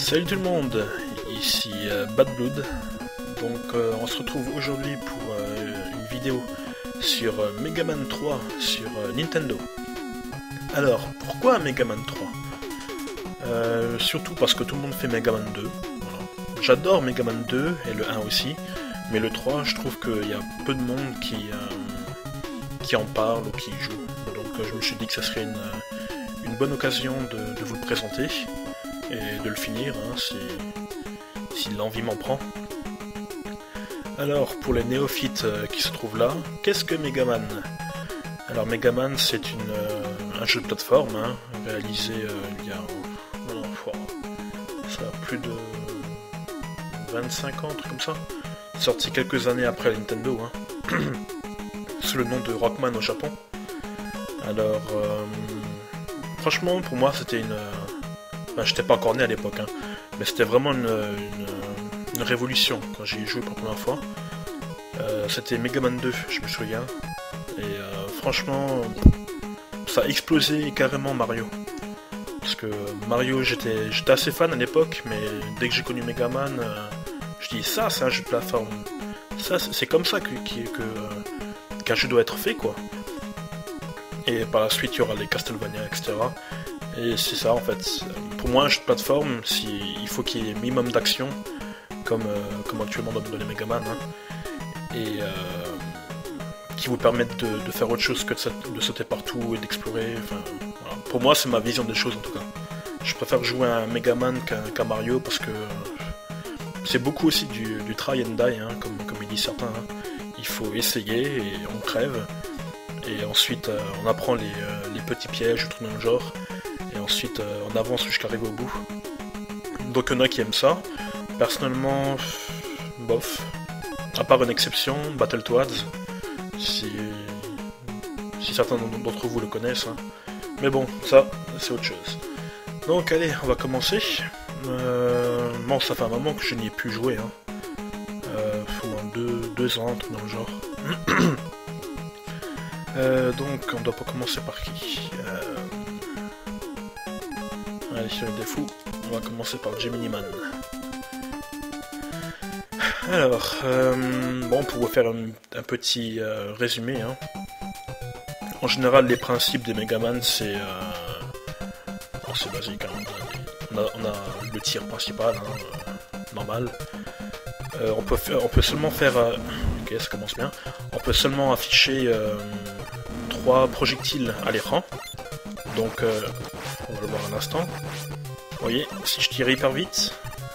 Salut tout le monde, ici Bad Blood. Donc on se retrouve aujourd'hui pour une vidéo sur Mega Man 3 sur Nintendo. Alors, pourquoi Mega Man 3 Surtout parce que tout le monde fait Mega Man 2. Voilà. J'adore Mega Man 2 et le 1 aussi, mais le 3, je trouve qu'il y a peu de monde qui en parle ou qui y joue. Donc je me suis dit que ça serait une bonne occasion de vous le présenter et de le finir hein, si l'envie m'en prend. Alors pour les néophytes qui se trouvent là, qu'est-ce que Mega Man? Alors Mega Man c'est un jeu de plateforme hein, réalisé il y a ça a plus de 25 ans, un truc comme ça, sorti quelques années après la Nintendo hein, sous le nom de Rockman au Japon. Alors franchement pour moi c'était enfin, j'étais pas encore né à l'époque, hein, mais c'était vraiment une révolution quand j'y ai joué pour la première fois. C'était Mega Man 2, je me souviens. Et franchement, ça a explosé carrément Mario. Parce que Mario, j'étais assez fan à l'époque, mais dès que j'ai connu Mega Man, je dis ça, c'est un jeu de plateforme. Ça, c'est comme ça qu'un jeu doit être fait, quoi. Et par la suite, il y aura les Castlevania, etc. Et c'est ça en fait. Pour moi, un jeu de plateforme, il faut qu'il y ait un minimum d'action, comme actuellement dans les Mega Man, hein, et qui vous permettent de faire autre chose que de sauter partout et d'explorer. Enfin, voilà. Pour moi, c'est ma vision des choses en tout cas. Je préfère jouer à un Mega Man qu'à Mario parce que c'est beaucoup aussi du try and die, hein, comme ils disent certains. Hein. Il faut essayer et on crève. Et ensuite, on apprend les petits pièges ou tout dans le genre. Et ensuite, on avance jusqu'à arriver au bout. Donc, il y en a qui aiment ça. Personnellement, bof. À part une exception, Battletoads. Si certains d'entre vous le connaissent. Hein. Mais bon, ça, c'est autre chose. Donc, allez, on va commencer. Bon, ça fait un moment que je n'y ai plus joué. Hein. Au moins 2 ans, tout dans le genre. Donc on doit pas commencer par qui allez, sur des fous, on va commencer par Gemini Man. Alors, bon, pour vous faire un petit résumé, hein. En général, les principes des Mega Man, c'est basique. Hein. On a le tir principal, hein, normal. On peut seulement faire... ok, ça commence bien. On peut seulement afficher 3 projectiles à l'écran. Donc, on va le voir un instant. Vous voyez, si je tire hyper vite,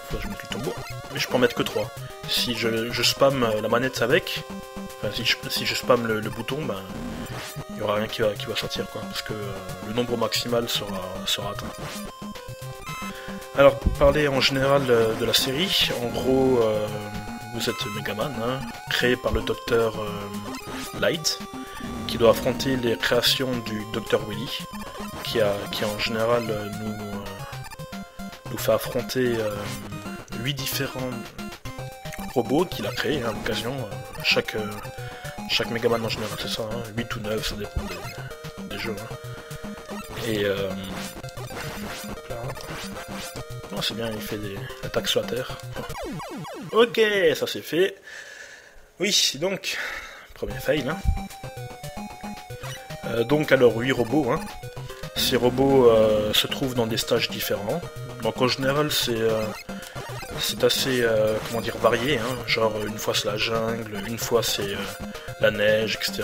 faut que je mette le tombeau, mais je peux en mettre que 3. Si je spam la manette avec, enfin, si je spam le bouton, ben, il n'y aura rien qui va sortir, quoi, parce que le nombre maximal sera atteint. Alors, pour parler en général de la série, en gros, vous êtes Megaman, hein, créé par le docteur Light, qui doit affronter les créations du docteur Willy, qui en général nous fait affronter 8 différents robots qu'il a créés hein, à l'occasion. Chaque Megaman en général, c'est ça, hein, 8 ou 9, ça dépend des jeux. Hein. Et non, c'est bien, il fait des attaques sur la terre. Ok, ça c'est fait. Oui, donc, premier fail. Hein. Donc alors 8 robots. Hein. Ces robots se trouvent dans des stages différents. Donc en général c'est assez comment dire varié. Hein. Genre une fois c'est la jungle, une fois c'est la neige, etc.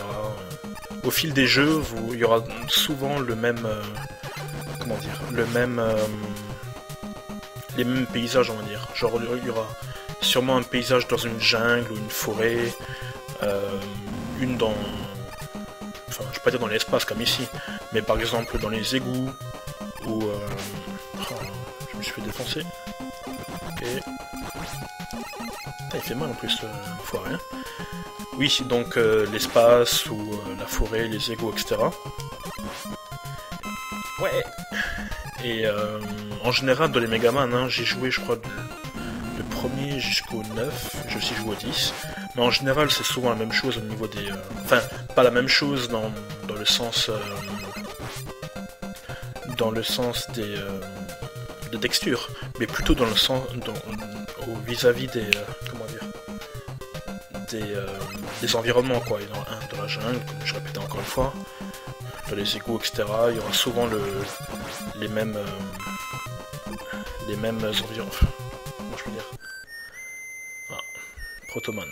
Au fil des jeux, il y aura souvent le même comment dire, les mêmes paysages, on va dire. Genre il y aura sûrement un paysage dans une jungle ou une forêt, une dans... Enfin, je vais pas dire dans l'espace comme ici, mais par exemple dans les égouts, ou... Oh, je me suis fait défoncer. Ok. Ah, il fait mal en plus, foiré. Hein. Oui, donc l'espace, ou la forêt, les égouts, etc. Ouais. Et en général, dans les Mega Man, hein, j'ai joué, je crois, le premier jusqu'au 9, j'ai aussi joué au 10, mais en général c'est souvent la même chose au niveau des... Enfin, pas la même chose dans le sens des de texture, mais plutôt dans le sens, vis-à-vis des, comment dire, des environnements, quoi. Et dans la jungle, comme je répétais encore une fois, dans les égouts, etc., il y aura souvent les mêmes environnements, comment je peux dire, Protoman,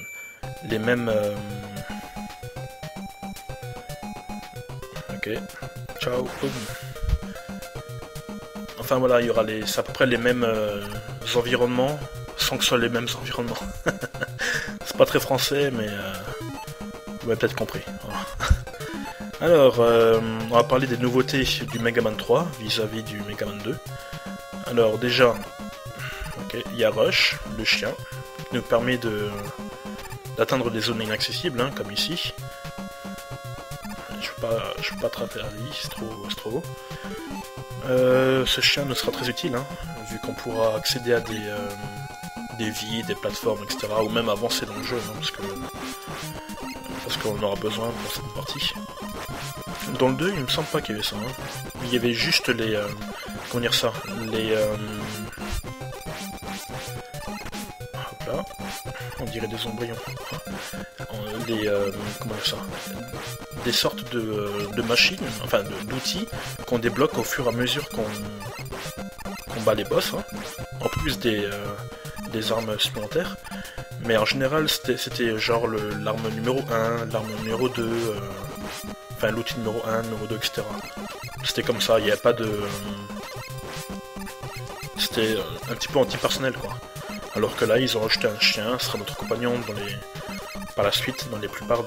les mêmes, ok, ciao, boum. Enfin voilà, il y aura c'est à peu près les mêmes environnements, sans que ce soit les mêmes environnements. C'est pas très français, mais vous m'avez peut-être compris. Voilà. Alors, on va parler des nouveautés du Mega Man 3 vis-à-vis du Mega Man 2. Alors déjà, okay, il y a Rush, le chien, qui nous permet d'atteindre des zones inaccessibles, hein, comme ici. Je peux pas attraper Ali, c'est trop beau. Ce chien ne sera très utile, hein, vu qu'on pourra accéder à des vies, des plateformes, etc. Ou même avancer dans le jeu, hein, parce qu'on aura besoin pour cette partie. Dans le 2, il me semble pas qu'il y avait ça. Hein. Il y avait juste les... comment dire ça, hop là. On dirait des embryons. Comment dire ça, des sortes de machines, enfin d'outils qu'on débloque au fur et à mesure qu'on bat les boss, hein. En plus des armes supplémentaires. Mais en général, c'était genre l'arme numéro 1, l'arme numéro 2, enfin l'outil numéro 1, numéro 2, etc. C'était comme ça, il n'y avait pas de... C'était un petit peu anti-personnel, quoi. Alors que là, ils ont rajouté un chien, ce sera notre compagnon par la suite, dans la plupart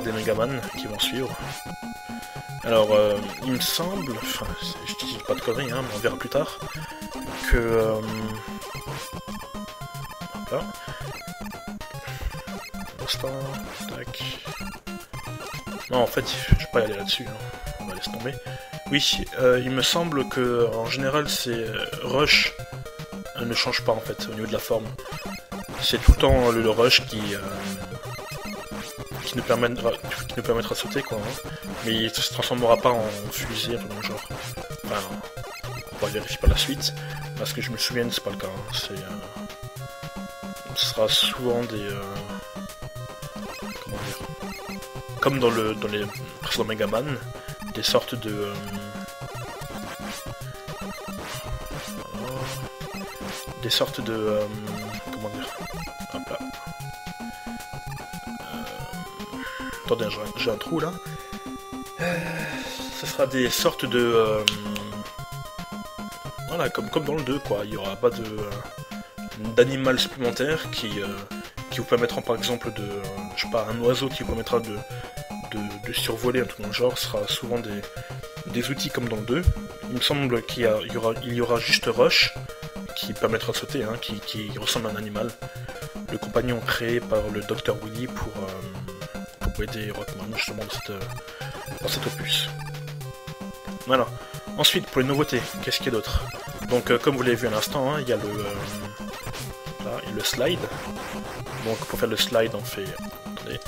des Megaman qui vont suivre. Alors, il me semble, enfin, je dis pas de conneries, hein, mais on verra plus tard, que... là. Tac. Non, en fait, je vais pas y aller là-dessus, hein. On va laisser tomber. Oui, il me semble que en général, c'est Rush ne change pas, en fait, au niveau de la forme. C'est tout le temps le Rush qui nous permettra de sauter, quoi, hein. Mais il ne se transformera pas en fusée, dans le genre. Enfin, on va vérifier par la suite, parce que je me souviens, c'est pas le cas, hein. Ce sera souvent des... comment dire, comme dans les précédents Megaman, des sortes de... des sortes de... comment dire... Hop là. Attendez, j'ai un trou là. Ce sera des sortes de... voilà, comme dans le 2, quoi. Il n'y aura pas d'animal supplémentaire qui vous permettra, par exemple, je sais pas, un oiseau qui vous permettra de survoler, un truc dans le genre. Ce sera souvent des outils comme dans le 2. Il me semble qu'il y aura juste Rush qui permettra de sauter, hein, qui ressemble à un animal. Le compagnon créé par le Dr Willy pour aider Rockman justement dans cet opus. Voilà. Ensuite, pour les nouveautés, qu'est-ce qu'il y a d'autre? Donc, comme vous l'avez vu à l'instant, hein, il y a le slide. Donc, pour faire le slide, on fait... Attendez,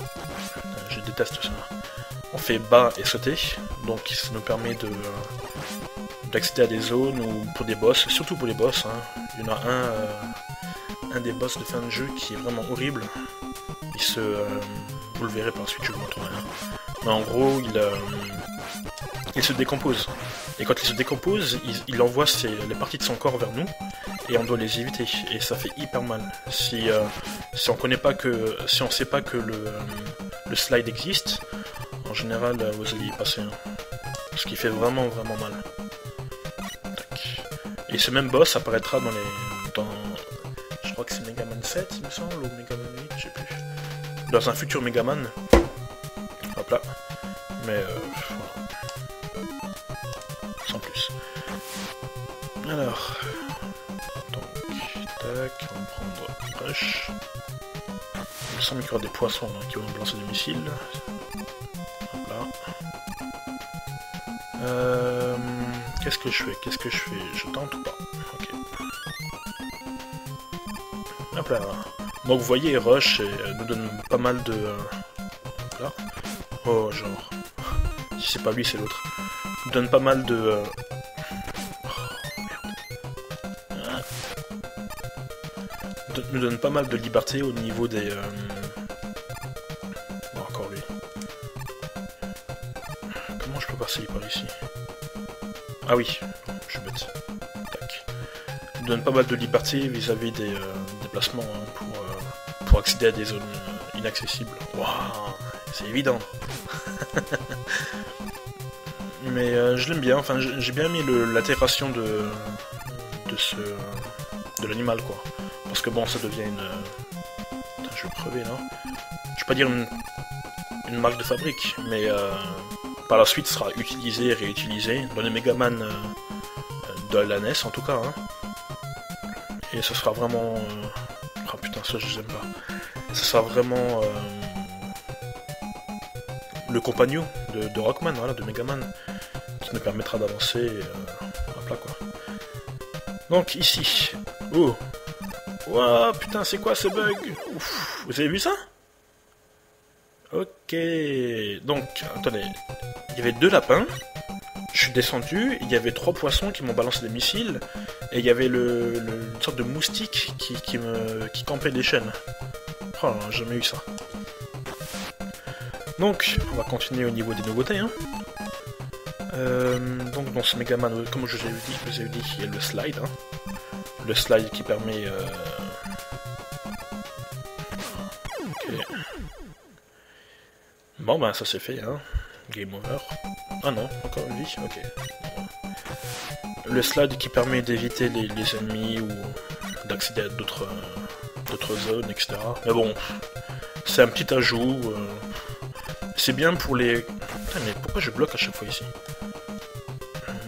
je déteste ça. On fait bas et sauter. Donc, ça nous permet d'accéder à des zones ou pour des boss, surtout pour les boss. Hein. Il y en a un des boss de fin de jeu qui est vraiment horrible. Vous le verrez par la suite, je vous montrerai. Hein. Mais en gros, il se décompose. Et quand il se décompose, il envoie les parties de son corps vers nous, et on doit les éviter. Et ça fait hyper mal. Si on sait pas que le slide existe, en général, vous allez y passer. Hein. Ce qui fait vraiment mal. Tac. Et ce même boss apparaîtra je crois que c'est Megaman 7, il me semble, ou Megaman 8, je sais plus. Dans un futur Megaman. Hop là. Mais voilà. Sans plus. Alors. Donc, tac, on va prendre Rush. Il me semble qu'il y aura des poissons hein, qui vont me lancer des missiles. Hop là. Qu'est-ce que je fais? Je tente ou pas? Ok. Hop là. Donc vous voyez, Rush nous donne pas mal de... là. Oh, genre... Si c'est pas lui, c'est l'autre. Nous donne pas mal de nous donne pas mal de liberté au niveau des... Bon, encore lui. Comment je peux passer par ici? Ah oui, je suis bête. Tac. Il nous donne pas mal de liberté vis-à-vis des déplacements hein, pour accéder à des zones inaccessibles. Waouh, c'est évident. Mais je l'aime bien, enfin j'ai bien mis l'altération de l'animal quoi. Parce que bon ça devient une... Putain, je vais crever là. Je vais pas dire une marque de fabrique, mais par la suite sera utilisé et réutilisé dans les Megaman de la NES en tout cas. Hein. Et ça sera vraiment... Ah putain ça je l'aime pas. Ça sera vraiment le compagnon de Rockman, voilà, de Megaman, qui nous permettra d'avancer à plat quoi. Donc ici, oh, ouah, putain c'est quoi ce bug? Ouf. Vous avez vu ça? Ok, donc attendez, il y avait 2 lapins, je suis descendu, il y avait 3 poissons qui m'ont balancé des missiles, et il y avait une sorte de moustique qui campait des chaînes. Oh, j'ai jamais eu ça. Donc, on va continuer au niveau des nouveautés. Hein. Donc, dans ce Megaman, comme je vous ai dit, il y a le slide. Hein. Le slide qui permet... Ok. Bon, ben, ça c'est fait. Hein. Game over. Ah non, encore une vie. Ok. Le slide qui permet d'éviter les ennemis ou d'accéder à d'autres zones, etc. Mais bon, c'est un petit ajout. C'est bien pour les... Putain, mais pourquoi je bloque à chaque fois ici?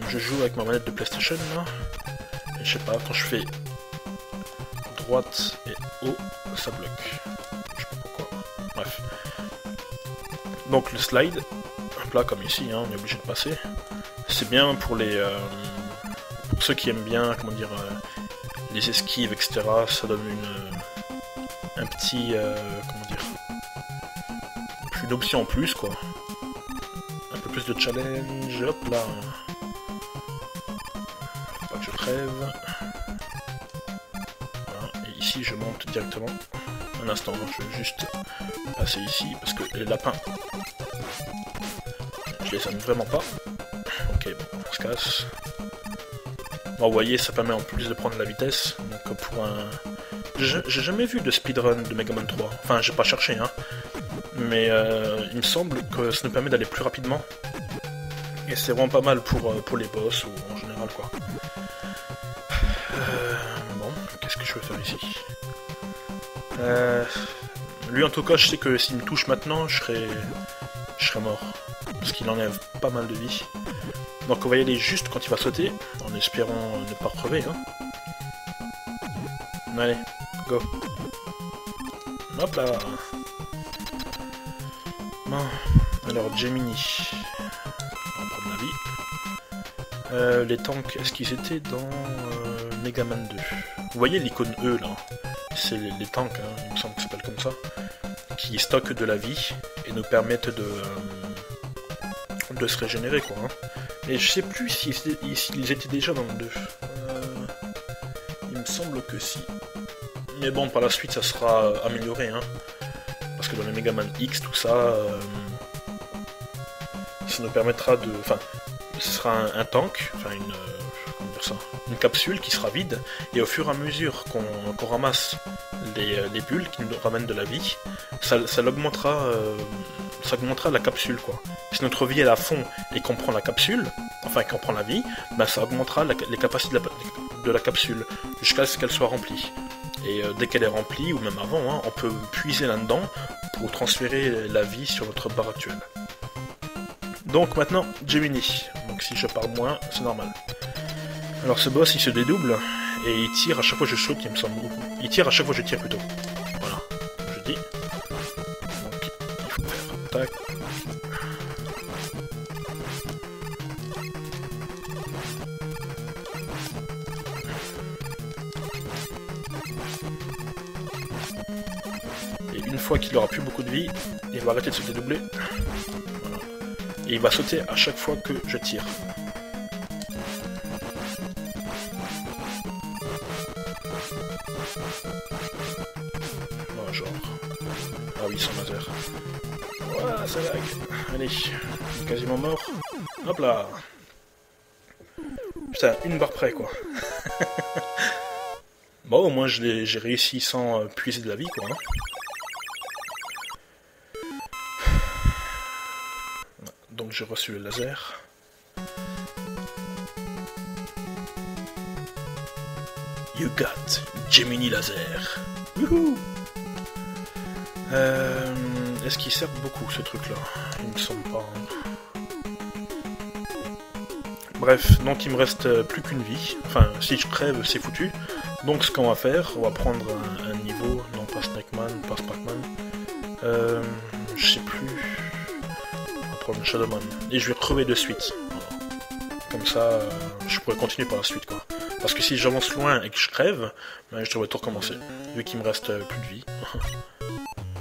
Je joue avec ma manette de PlayStation là. Et je sais pas, quand je fais droite et haut, ça bloque. Je sais pas pourquoi. Bref. Donc le slide, un plat comme ici, hein, on est obligé de passer. C'est bien pour les... pour ceux qui aiment bien, comment dire, les esquives, etc. Ça donne un petit... comment dire... une option en plus quoi. Un peu plus de challenge, hop là. Faut pas que je crève. Voilà. Et ici je monte directement. Un instant, je vais juste passer ici parce que les lapins, je les aime vraiment pas. Ok, bon, on se casse. Bon, vous voyez, ça permet en plus de prendre la vitesse. Donc pour un... J'ai jamais vu de speedrun de Mega Man 3. Enfin, j'ai pas cherché, hein. Mais il me semble que ça nous permet d'aller plus rapidement. Et c'est vraiment pas mal pour les boss ou en général quoi. Bon, qu'est-ce que je vais faire ici? Lui en tout cas, je sais que s'il me touche maintenant, je serai mort. Parce qu'il enlève pas mal de vie. Donc on va y aller juste quand il va sauter, en espérant ne pas crever. Hein. Allez, go. Hop là. Bon, alors Gemini. On va prendre la vie. Les tanks, est-ce qu'ils étaient dans Mega Man 2? Vous voyez l'icône E là? C'est les tanks, hein, il me semble que ça s'appelle comme ça. Qui stockent de la vie et nous permettent de se régénérer quoi. Hein. Et je sais plus s'ils étaient déjà dans le 2. Il me semble que si. Mais bon, par la suite ça sera amélioré. Hein. Parce que dans les Mega Man X, tout ça, ça nous permettra de... Enfin, ce sera un tank, enfin comment dire ça, une capsule qui sera vide, et au fur et à mesure qu'on ramasse les bulles qui nous ramènent de la vie, ça augmentera la capsule, quoi. Si notre vie est à fond et qu'on prend la capsule, enfin qu'on prend la vie, ben ça augmentera les capacités de la capsule, jusqu'à ce qu'elle soit remplie. Et dès qu'elle est remplie, ou même avant, hein, on peut puiser là-dedans pour transférer la vie sur notre barre actuelle. Donc maintenant, Gemini. Donc si je pars moins, c'est normal. Alors ce boss, il se dédouble, et il tire à chaque fois que je saute, il me semble beaucoup. Il tire à chaque fois que je tire plutôt. Voilà, je dis. Donc il faut faire tac. Et une fois qu'il aura plus beaucoup de vie, il va arrêter de se dédoubler. Voilà. Et il va sauter à chaque fois que je tire. genre. Ah oui, sans laser. Ouah, ça lag. Allez, quasiment mort. Hop là. Putain, une barre près, quoi. Bon, au moins j'ai réussi sans puiser de la vie, quoi. Hein. Donc j'ai reçu le laser. You got Gemini laser. Wouhou. Est-ce qu'il sert beaucoup ce truc-là? Il me semble pas. Hein. Bref, donc il me reste plus qu'une vie. Enfin, si je crève, c'est foutu. Donc ce qu'on va faire, on va prendre un niveau. Non, pas Snakeman, pas Sparkman. Je sais plus. On va prendre Shadowman. Et je vais crever de suite. Voilà. Comme ça, je pourrais continuer par la suite, quoi. Parce que si j'avance loin et que je crève, ben, je devrais tout recommencer. Vu qu'il me reste plus de vie.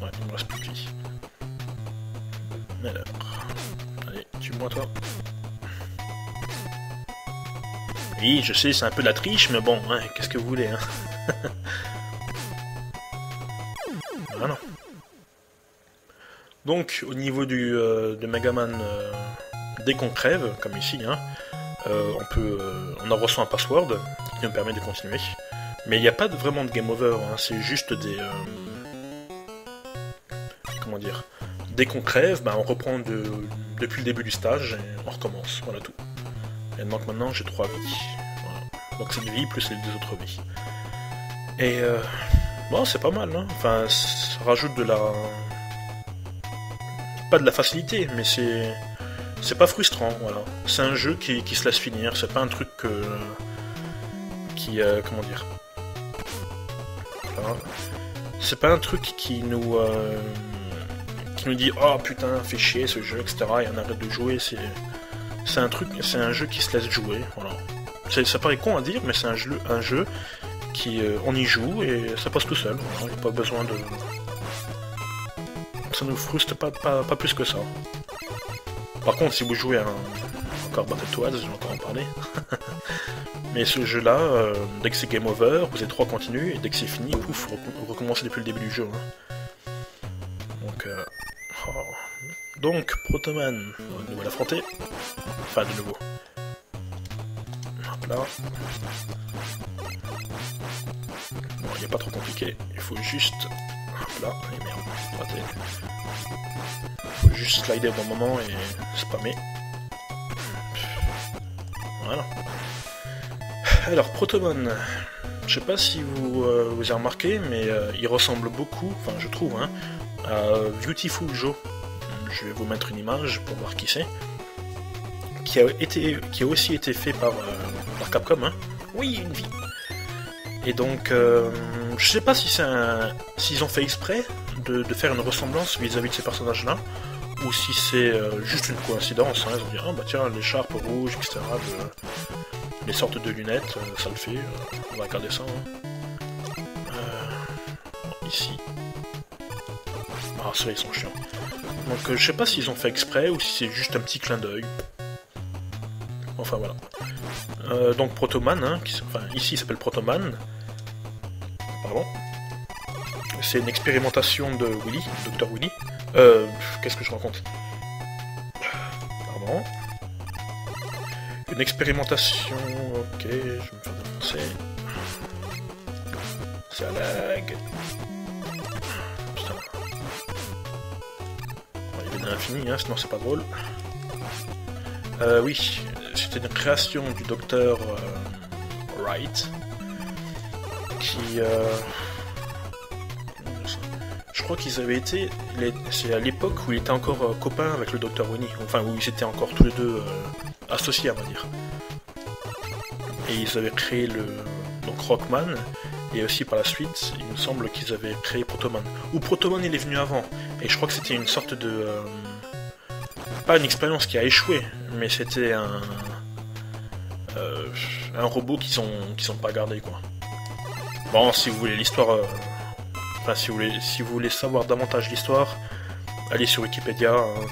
Ouais, il me reste plus de vie. Alors... Allez, tue-moi toi. Oui, je sais, c'est un peu de la triche, mais bon, hein, qu'est-ce que vous voulez, hein. Voilà. Donc, au niveau de Megaman, dès qu'on crève, comme ici, hein, on en reçoit un password qui nous permet de continuer. Mais il n'y a pas vraiment de game over, hein, c'est juste des... comment dire? Dès qu'on crève, ben, on reprend depuis le début du stage et on recommence, voilà tout. Et donc maintenant j'ai 3 vies. Voilà. Donc c'est une vie plus les 2 autres vies. Et bon, c'est pas mal, hein. Enfin, ça rajoute de la... Pas de la facilité, mais c'est pas frustrant, voilà. C'est un jeu qui se laisse finir, c'est pas un truc comment dire... Voilà. C'est pas un truc qui nous dit « Oh putain, fait chier ce jeu, etc. » et on arrête de jouer, c'est un jeu qui se laisse jouer, voilà. Ça paraît con à dire, mais c'est un jeu qui... on y joue et ça passe tout seul, voilà. Il n'y a pas besoin de... Ça nous frustre pas plus que ça. Par contre, si vous jouez à encore Battletoads, je vais encore en parler. Mais ce jeu-là, dès que c'est game over, vous êtes 3 continus, et dès que c'est fini, pouf, vous recommencez depuis le début du jeu. Hein. Donc, Protoman, on va de nouveau l'affronter. Enfin, de nouveau. Hop là. Bon, il n'est pas trop compliqué, il faut juste... Hop là, et merde, raté. Il faut juste slider au bon moment et spammer. Voilà. Alors, Protoman, je sais pas si vous avez remarqué, mais il ressemble beaucoup, enfin je trouve, hein, à Beautiful Joe. Je vais vous mettre une image pour voir qui c'est. Qui a aussi été fait par Capcom, hein. Oui, une vie. Et donc, je sais pas si s'ils ont fait exprès de faire une ressemblance vis-à-vis de ces personnages-là, ou si c'est juste une coïncidence, hein. Ils ont dit, ah bah tiens, l'écharpe rouge, etc., les sortes de lunettes, ça le fait, on va regarder ça. Hein. Ici. Ah, ceux-là, ils sont chiants. Donc, je sais pas s'ils ont fait exprès, ou si c'est juste un petit clin d'œil. Enfin, voilà. Donc, Protoman, hein, ici, il s'appelle Protoman. Pardon. C'est une expérimentation de Willy, Dr. Willy. Qu'est-ce que je raconte? Pardon. Une expérimentation... Ok, je vais me faire défoncer. Ça lag. Putain. Bon, il y avait de l'infini, hein, sinon c'est pas drôle. Oui, c'était une création du docteur Wright. Qui... Je crois qu'ils avaient été... C'est à l'époque où il était encore copain avec le Dr. Winnie. Enfin, où ils étaient encore tous les deux associés, on va dire. Et ils avaient créé donc Rockman. Et aussi par la suite, il me semble qu'ils avaient créé Protoman. Ou Protoman il est venu avant. Et je crois que c'était une sorte de... pas une expérience qui a échoué, mais c'était un robot qu'ils ont pas gardé, quoi. Bon, si vous voulez l'histoire... Enfin, si vous voulez savoir davantage l'histoire, allez sur Wikipédia, hein,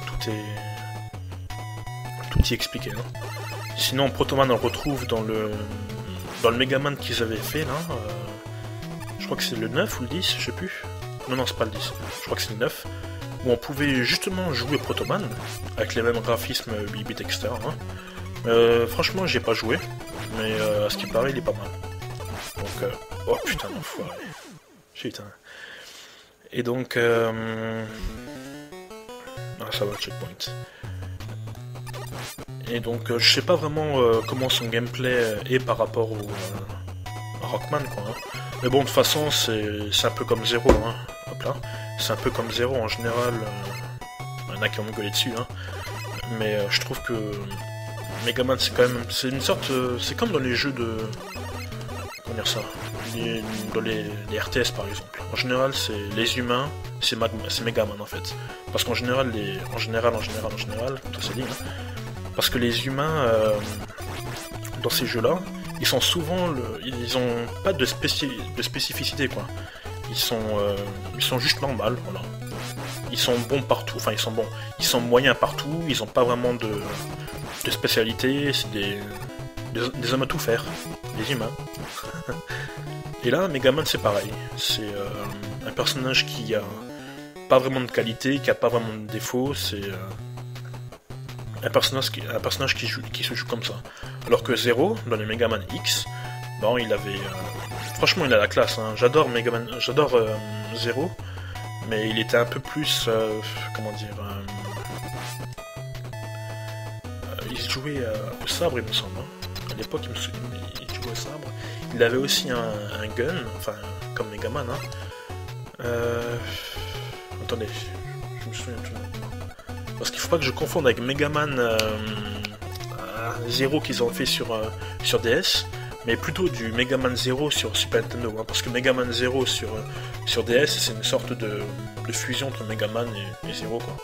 tout y est expliqué. Hein. Sinon, Protoman on le retrouve dans le Megaman qu'ils avaient fait, là. Je crois que c'est le 9 ou le 10, je sais plus. Non, c'est pas le 10, je crois que c'est le 9, où on pouvait justement jouer Protoman, avec les mêmes graphismes 8 bits, etc. Hein. Franchement, j'ai pas joué, mais à ce qui paraît, il est pas mal. Donc, oh putain, l'enfoiré. Putain. Et donc, ah, ça va, checkpoint. Et donc, je sais pas vraiment comment son gameplay est par rapport à Rockman, quoi. Hein. Mais bon, de toute façon, c'est un peu comme Zero, hein. Hop là. C'est un peu comme Zero en général. Il y en a qui vont me gueuler dessus, hein. Mais je trouve que Megaman, c'est quand même, c'est une sorte, c'est comme dans les jeux de, comment dire ça, dans les RTS par exemple. En général, c'est les humains, c'est Megaman en fait. Parce qu'en général, en général, tout c'est dit, hein. Parce que les humains dans ces jeux-là, ils sont souvent, ils ont pas de spécificité quoi. Ils sont juste normaux, voilà. Ils sont bons partout, enfin ils sont moyens partout. Ils ont pas vraiment de spécialité. C'est des hommes à tout faire, des humains. Et là, Megaman c'est pareil. C'est un personnage qui a pas vraiment de qualité, qui a pas vraiment de défaut. C'est un personnage qui se joue comme ça. Alors que Zero, dans les Megaman X, bon, il avait... franchement, il a la classe, hein. J'adore Zero, mais il était un peu plus... comment dire... il se jouait au sabre, il me semble. Hein. À l'époque, il jouait au sabre. Il avait aussi un gun, enfin, comme Megaman. Hein. Attendez, je me souviens plus. Parce qu'il faut pas que je confonde avec Megaman Zero qu'ils ont fait sur DS, mais plutôt du Megaman Zero sur Super Nintendo, hein, parce que Megaman Zero sur DS, c'est une sorte de fusion entre Megaman et Zero, quoi.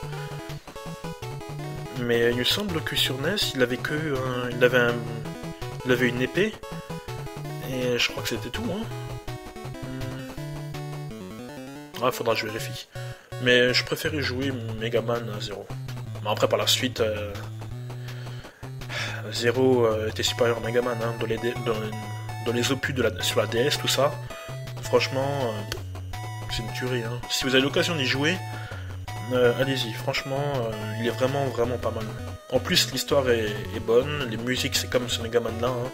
Mais il me semble que sur NES, il avait une épée, et je crois que c'était tout, hein. Ah, faudra que je vérifie. Mais je préférais jouer Megaman Zero. Mais après, par la suite, Zero était supérieur à Megaman, hein, dans les opus sur la DS, tout ça. Franchement, c'est une tuerie. Hein. Si vous avez l'occasion d'y jouer, allez-y. Franchement, il est vraiment, vraiment pas mal. En plus, l'histoire est bonne. Les musiques, c'est comme ce Megaman là. Hein.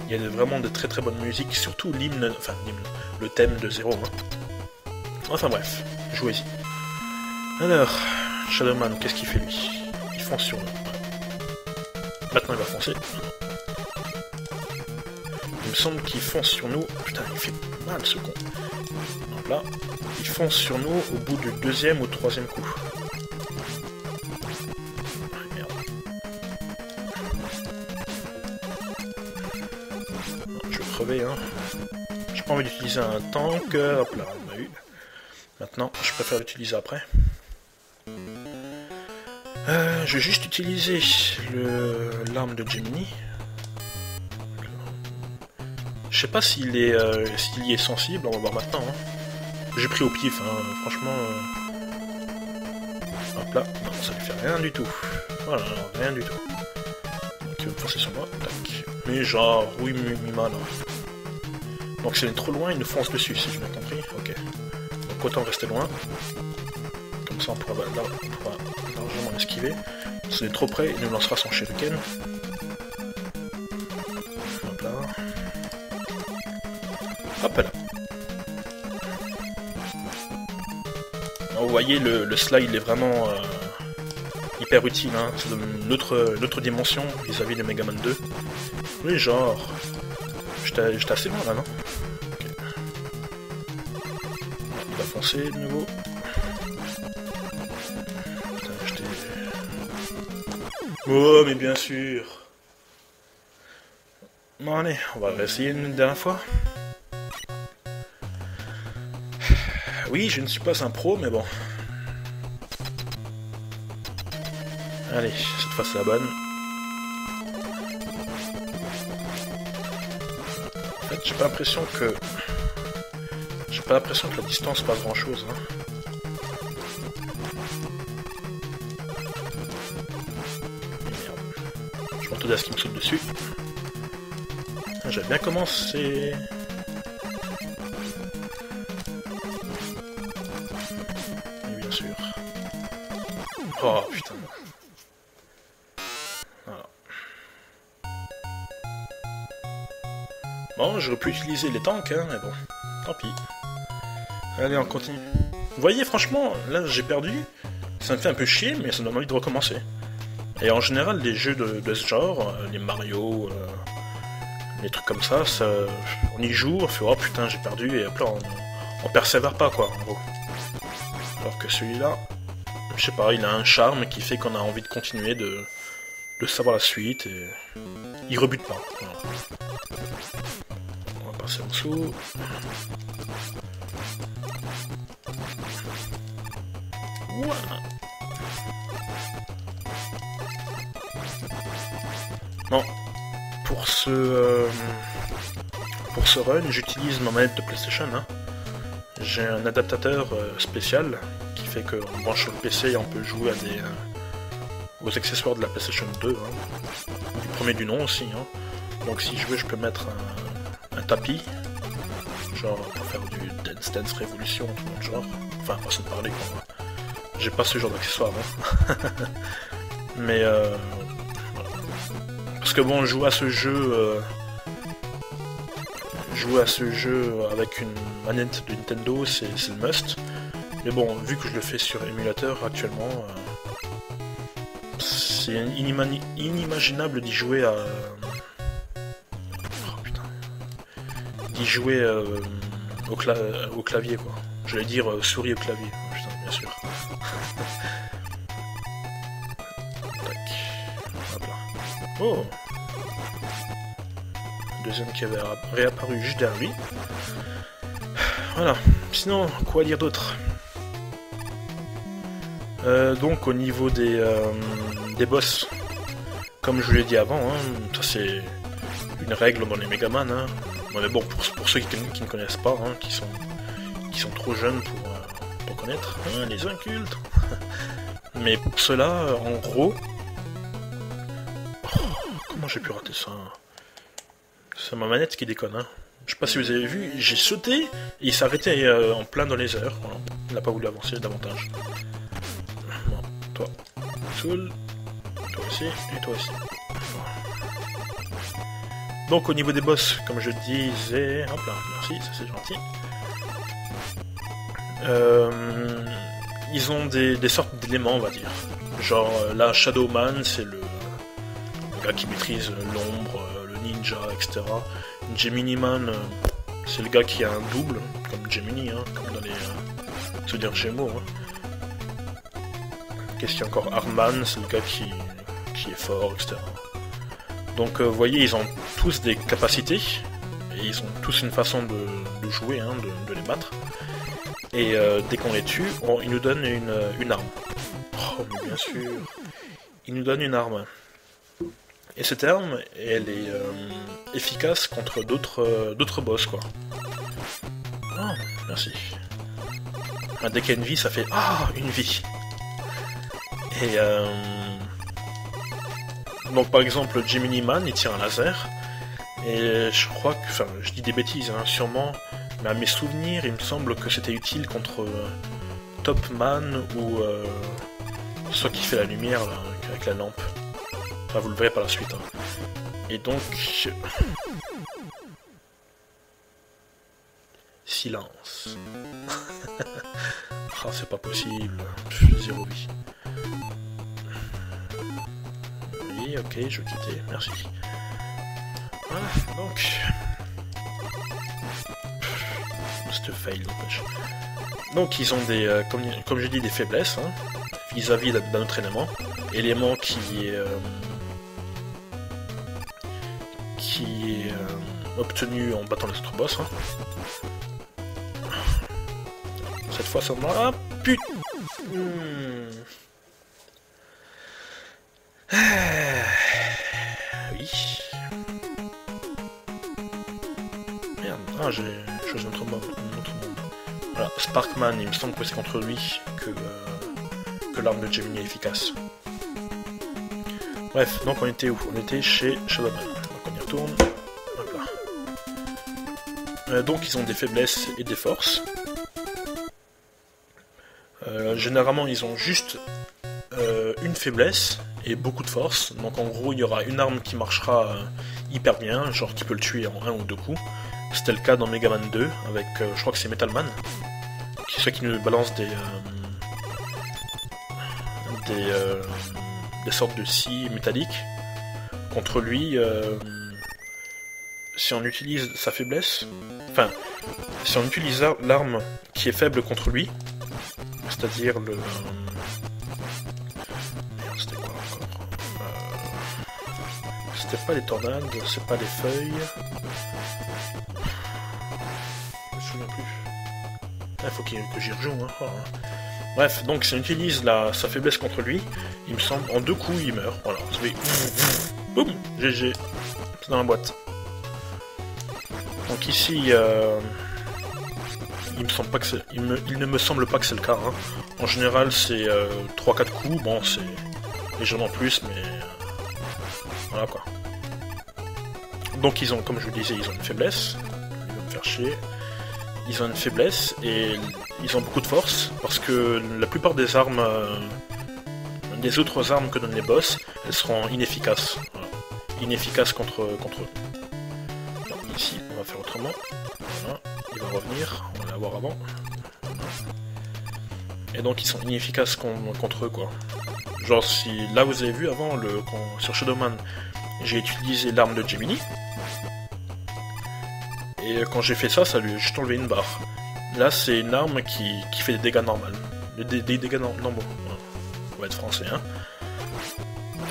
Il y a vraiment de très très bonnes musiques. Surtout le thème de Zero. Hein. Enfin bref, jouez-y. Alors, Shadowman, qu'est-ce qu'il fait lui? Il fonce sur nous. Maintenant il va foncer. Il me semble qu'il fonce sur nous. Putain, il fait mal ce con. Donc là, il fonce sur nous au bout du deuxième ou troisième coup. Merde. Non, je vais crever, hein. J'ai pas envie d'utiliser un tank. Hop là, on a eu. Maintenant, je préfère l'utiliser après. Je vais juste utiliser l'arme de Gemini. Je sais pas s'il y est sensible, on va voir maintenant. Hein. J'ai pris au pif, hein. Franchement. Hop là, non, ça lui fait rien du tout. Voilà, rien du tout. Donc il va me foncer sur moi, tac. Mais genre, oui, mal. Hein. Donc s'il est trop loin, il nous fonce dessus, si j'ai bien compris. Ok. Donc autant rester loin. Comme ça on pourra largement esquiver. S'il est trop près, il nous lancera son shuriken. Hop là. Hop là. Alors, vous voyez, le slide il est vraiment hyper utile. Hein. Ça donne une autre dimension vis-à-vis de Megaman 2. Oui, genre... J'étais assez loin là, non? Okay. Il va foncer de nouveau. Oh, mais bien sûr. Bon, allez, on va réessayer une dernière fois. Oui, je ne suis pas un pro, mais bon. Allez, cette fois c'est la bonne. En fait, j'ai pas l'impression que la distance passe grand chose. Hein. À ce qui me saute dessus. J'avais bien commencé. sûr. Oh putain. Voilà. Bon, j'aurais pu utiliser les tanks, hein, mais bon, tant pis. Allez, on continue. Vous voyez, franchement, là j'ai perdu. Ça me fait un peu chier, mais ça me donne envie de recommencer. Et en général, les jeux de ce genre, les Mario, les trucs comme ça, on y joue, on fait oh putain j'ai perdu, et après on persévère pas quoi, en gros. Alors que celui-là, je sais pas, il a un charme qui fait qu'on a envie de continuer, de savoir la suite, et il rebute pas. Voilà. On va passer en dessous. Voilà. Bon, pour ce run, j'utilise ma manette de PlayStation. Hein. J'ai un adaptateur spécial qui fait qu'on branche sur le PC et on peut jouer à aux accessoires de la PlayStation 2. Hein. Du premier du nom aussi. Hein. Donc si je veux, je peux mettre un tapis, genre pour faire du Dance Revolution, tout le monde genre. Enfin, façon de parler quoi. J'ai pas ce genre d'accessoire. Hein. Mais voilà. Parce que bon, jouer à ce jeu avec une manette de Nintendo, c'est le must. Mais bon, vu que je le fais sur émulateur actuellement, c'est inimaginable d'y jouer à... Oh putain. D'y jouer au clavier quoi. J'allais dire souris au clavier. Oh, putain, bien sûr. Tac. Hop là. Oh. Deuxième qui avait réapparu juste derrière lui. Voilà. Sinon, quoi dire d'autre? Donc au niveau des boss, comme je vous l'ai dit avant, hein, ça c'est une règle dans les Megaman. Hein. Bon, mais bon, pour ceux qui ne connaissent pas, hein, qui sont trop jeunes pour connaître, hein, les incultes. Mais pour cela, en gros, comment j'ai pu rater ça? C'est ma manette qui déconne. Hein. Je sais pas si vous avez vu, j'ai sauté et il s'est arrêté en plein dans les airs. Voilà. Il n'a pas voulu avancer davantage. Bon, toi, Soul, toi aussi, et toi aussi. Voilà. Donc au niveau des boss, comme je disais... Hop là, merci, ça c'est gentil. Ils ont des sortes d'éléments, on va dire. Genre là, Shadowman, c'est le gars qui maîtrise l'ombre, le ninja, etc. Gemini Man, c'est le gars qui a un double, comme Gemini, hein, comme dans les... se dire Gémeaux. Hein. Qu'est-ce qu'il y a encore? Hardman, c'est le gars qui est fort, etc. Donc vous voyez, ils ont tous des capacités, et ils ont tous une façon de jouer, hein, de les battre. Et dès qu'on les tue, ils nous donnent une arme. Oh, mais bien sûr, ils nous donnent une arme. Et cette arme, elle est efficace contre d'autres boss, quoi. Oh, merci. Dès qu'il y a une vie, ça fait « Ah, une vie !» Et donc par exemple, Gemini Man, il tire un laser, et je crois que... Enfin, je dis des bêtises, hein, sûrement, mais à mes souvenirs, il me semble que c'était utile contre Top Man, ou soit qui fait la lumière, là, avec la lampe. Enfin, vous le verrez par la suite. Hein. Et donc... Silence. Ah, c'est pas possible. Zéro vie. Oui, ok, je vais quitter. Merci. Voilà, donc... C'était fail, n'empêche. Donc, ils ont des... comme je dis, des faiblesses, hein, vis-à-vis d'un autre élément. Élément qui est obtenu en battant les autres boss. Hein. Cette fois, ça me... Ah, putain. Oui. Merde. Ah, j'ai choisi un autre monde. Voilà, Sparkman, il me semble que c'est contre lui que l'arme de Gemini est efficace. Bref, donc on était où? On était chez Shadowman. Donc on y retourne. Hop là. Donc ils ont des faiblesses et des forces. Généralement, ils ont juste une faiblesse et beaucoup de force. Donc en gros, il y aura une arme qui marchera hyper bien, genre qui peut le tuer en un ou deux coups. C'était le cas dans Mega Man 2 avec, je crois que c'est Metal Man, qui est celui qui nous balance des sortes de scies métalliques. Contre lui, si on utilise sa faiblesse, enfin, si on utilise l'arme qui est faible contre lui, c'est-à-dire le... C'était quoi encore C'était pas les tornades, c'est pas les feuilles... Je me souviens plus. Il faut que j'y rejoue, hein. Oh, hein. Bref, donc si on utilise sa faiblesse contre lui, il me semble, en deux coups il meurt. Voilà, ça fait... Boum, GG. C'est dans la boîte. Donc ici, il ne me semble pas que c'est le cas. Hein. En général, c'est 3-4 coups. Bon, c'est légèrement plus, mais voilà quoi. Donc ils ont, comme je vous disais, ils ont une faiblesse. Ils vont me faire chier. Ils ont une faiblesse et ils ont beaucoup de force parce que la plupart des armes, des autres armes que donnent les boss, elles seront inefficaces. Voilà. Inefficaces contre eux. Donc ici, on va faire autrement. Voilà. Il va revenir, on va l'avoir avant. Et donc ils sont inefficaces contre eux quoi. Genre si là vous avez vu avant sur Shadowman, j'ai utilisé l'arme de Gemini. Et quand j'ai fait ça, ça lui a juste enlevé une barre. Là c'est une arme qui fait des dégâts normaux. Des dégâts normaux. On va être français hein.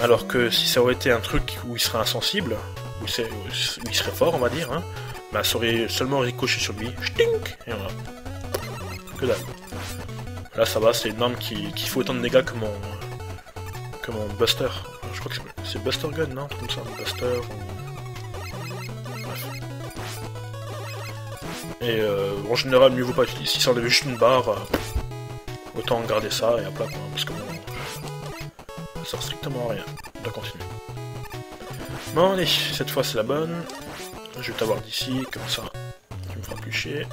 Alors que si ça aurait été un truc où il serait insensible, où il serait fort on va dire, hein, bah ça aurait seulement ricoché sur lui. Stink. Et voilà. Que dalle. Là ça va, c'est une arme qui fait autant de dégâts que mon Buster. Je crois que c'est Buster Gun, non? Comme ça, Buster ou... Bref. Et en général, mieux vaut pas utiliser. Si ça enlève juste une barre, autant garder ça et à plat, quoi, parce que bon, ça sert strictement à rien. On doit continuer. Bon allez, cette fois c'est la bonne. Je vais t'avoir d'ici, comme ça, tu me feras plus chier.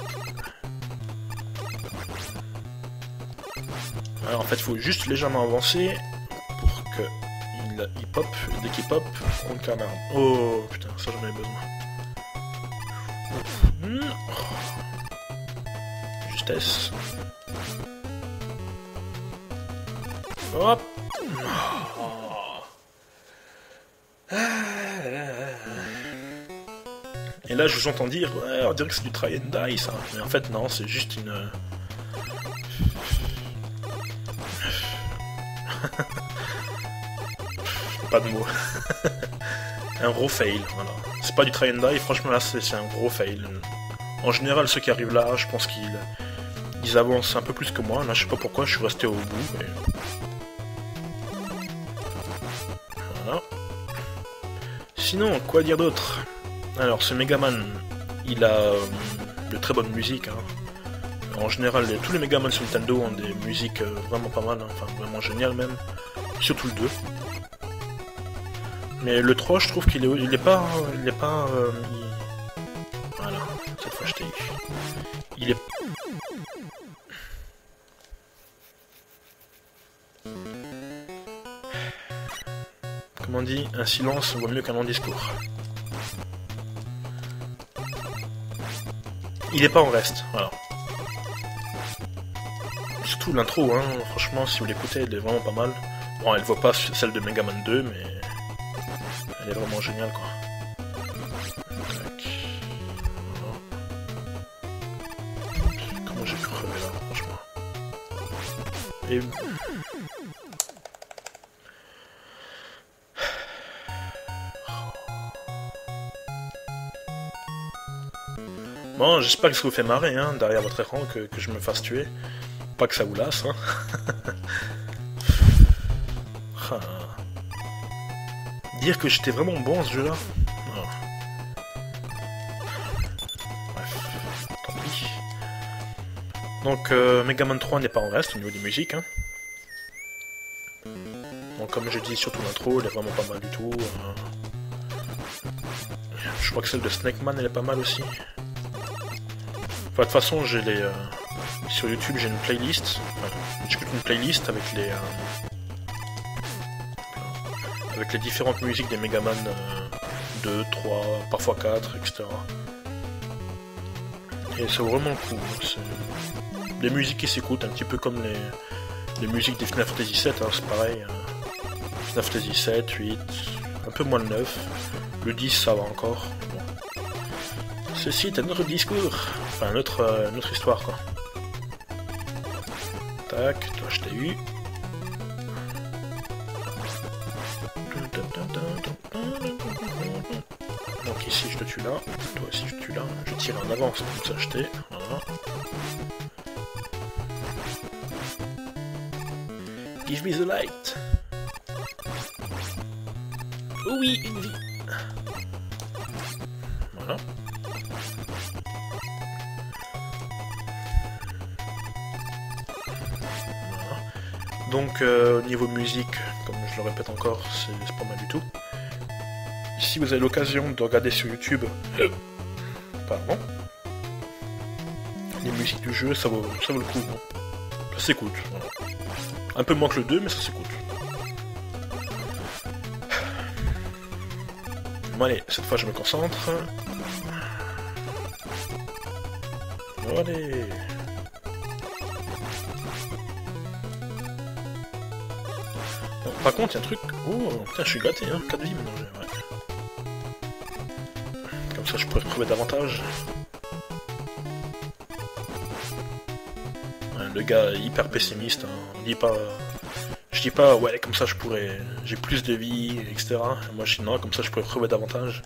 Alors en fait, il faut juste légèrement avancer pour que il pop. Dès qu'il pop, on le carne. Oh putain, ça j'en avais besoin. Justesse. Hop. Et là, je vous entends dire, ouais, on dirait que c'est du try and die, ça. Mais en fait, non, c'est juste une... Pas de mots. Un gros fail, voilà. C'est pas du try and die, franchement, là, c'est un gros fail. En général, ceux qui arrivent là, je pense qu'ils avancent un peu plus que moi. Là, je sais pas pourquoi, je suis resté au bout, mais... Voilà. Sinon, quoi dire d'autre? Alors, ce Megaman, il a de très bonne musique. Hein. En général, tous les Megaman sur Nintendo ont des musiques vraiment pas mal, hein. Enfin vraiment géniales même. Surtout le 2. Mais le 3, je trouve qu'il est pas... Voilà, cette fois je t'ai eu. Il est... Comment on dit? Un silence vaut mieux qu'un long discours. Il est pas en reste, voilà. Surtout l'intro, hein, franchement, si vous l'écoutez, elle est vraiment pas mal. Bon, elle vaut pas celle de Mega Man 2, mais... Elle est vraiment géniale, quoi. Tac. Voilà. Comment j'ai pu crever, là, franchement. Et... Bon, j'espère que ça vous fait marrer, hein, derrière votre écran, que je me fasse tuer. Pas que ça vous lasse, hein. Dire que j'étais vraiment bon à ce jeu-là. Oh. Bref, tant pis. Donc, Mega Man 3 n'est pas en reste au niveau des musiques, hein. Donc, comme je dis, surtout l'intro, elle est vraiment pas mal du tout. Je crois que celle de Snake Man, elle est pas mal aussi. Enfin, de toute façon, j'ai sur YouTube j'ai une playlist, j'écoute une playlist avec les différentes musiques des Megaman 2, 3, parfois 4, etc. Et c'est vraiment cool, c'est des musiques qui s'écoutent un petit peu comme les musiques des Final Fantasy 7, hein, c'est pareil. Final Fantasy 7, 8, un peu moins le 9, le 10 ça va encore. Bon. Ceci est un autre discours, enfin une autre histoire quoi. Tac, toi je t'ai eu. Donc ici je te tue là, toi aussi je te tue là, je tire en avance comme ça je t'ai, voilà. Give me the light. Oh oui, une vie. Voilà. Donc au niveau musique, comme je le répète encore, c'est pas mal du tout. Si vous avez l'occasion de regarder sur YouTube, pardon, les musiques du jeu, ça vaut le coup. Hein. Ça s'écoute. Voilà. Un peu moins que le 2, mais ça s'écoute. Bon allez, cette fois je me concentre. Allez. Bon, par contre, il y a un truc... Oh, putain, je suis gâté, hein. 4 vies maintenant. Ouais. Comme ça, je pourrais retrouver davantage. Ouais, le gars hyper pessimiste, hein. On dit pas... Je dis pas, ouais, comme ça, je pourrais... J'ai plus de vie, etc. Moi, je dis non, comme ça, je pourrais retrouver davantage.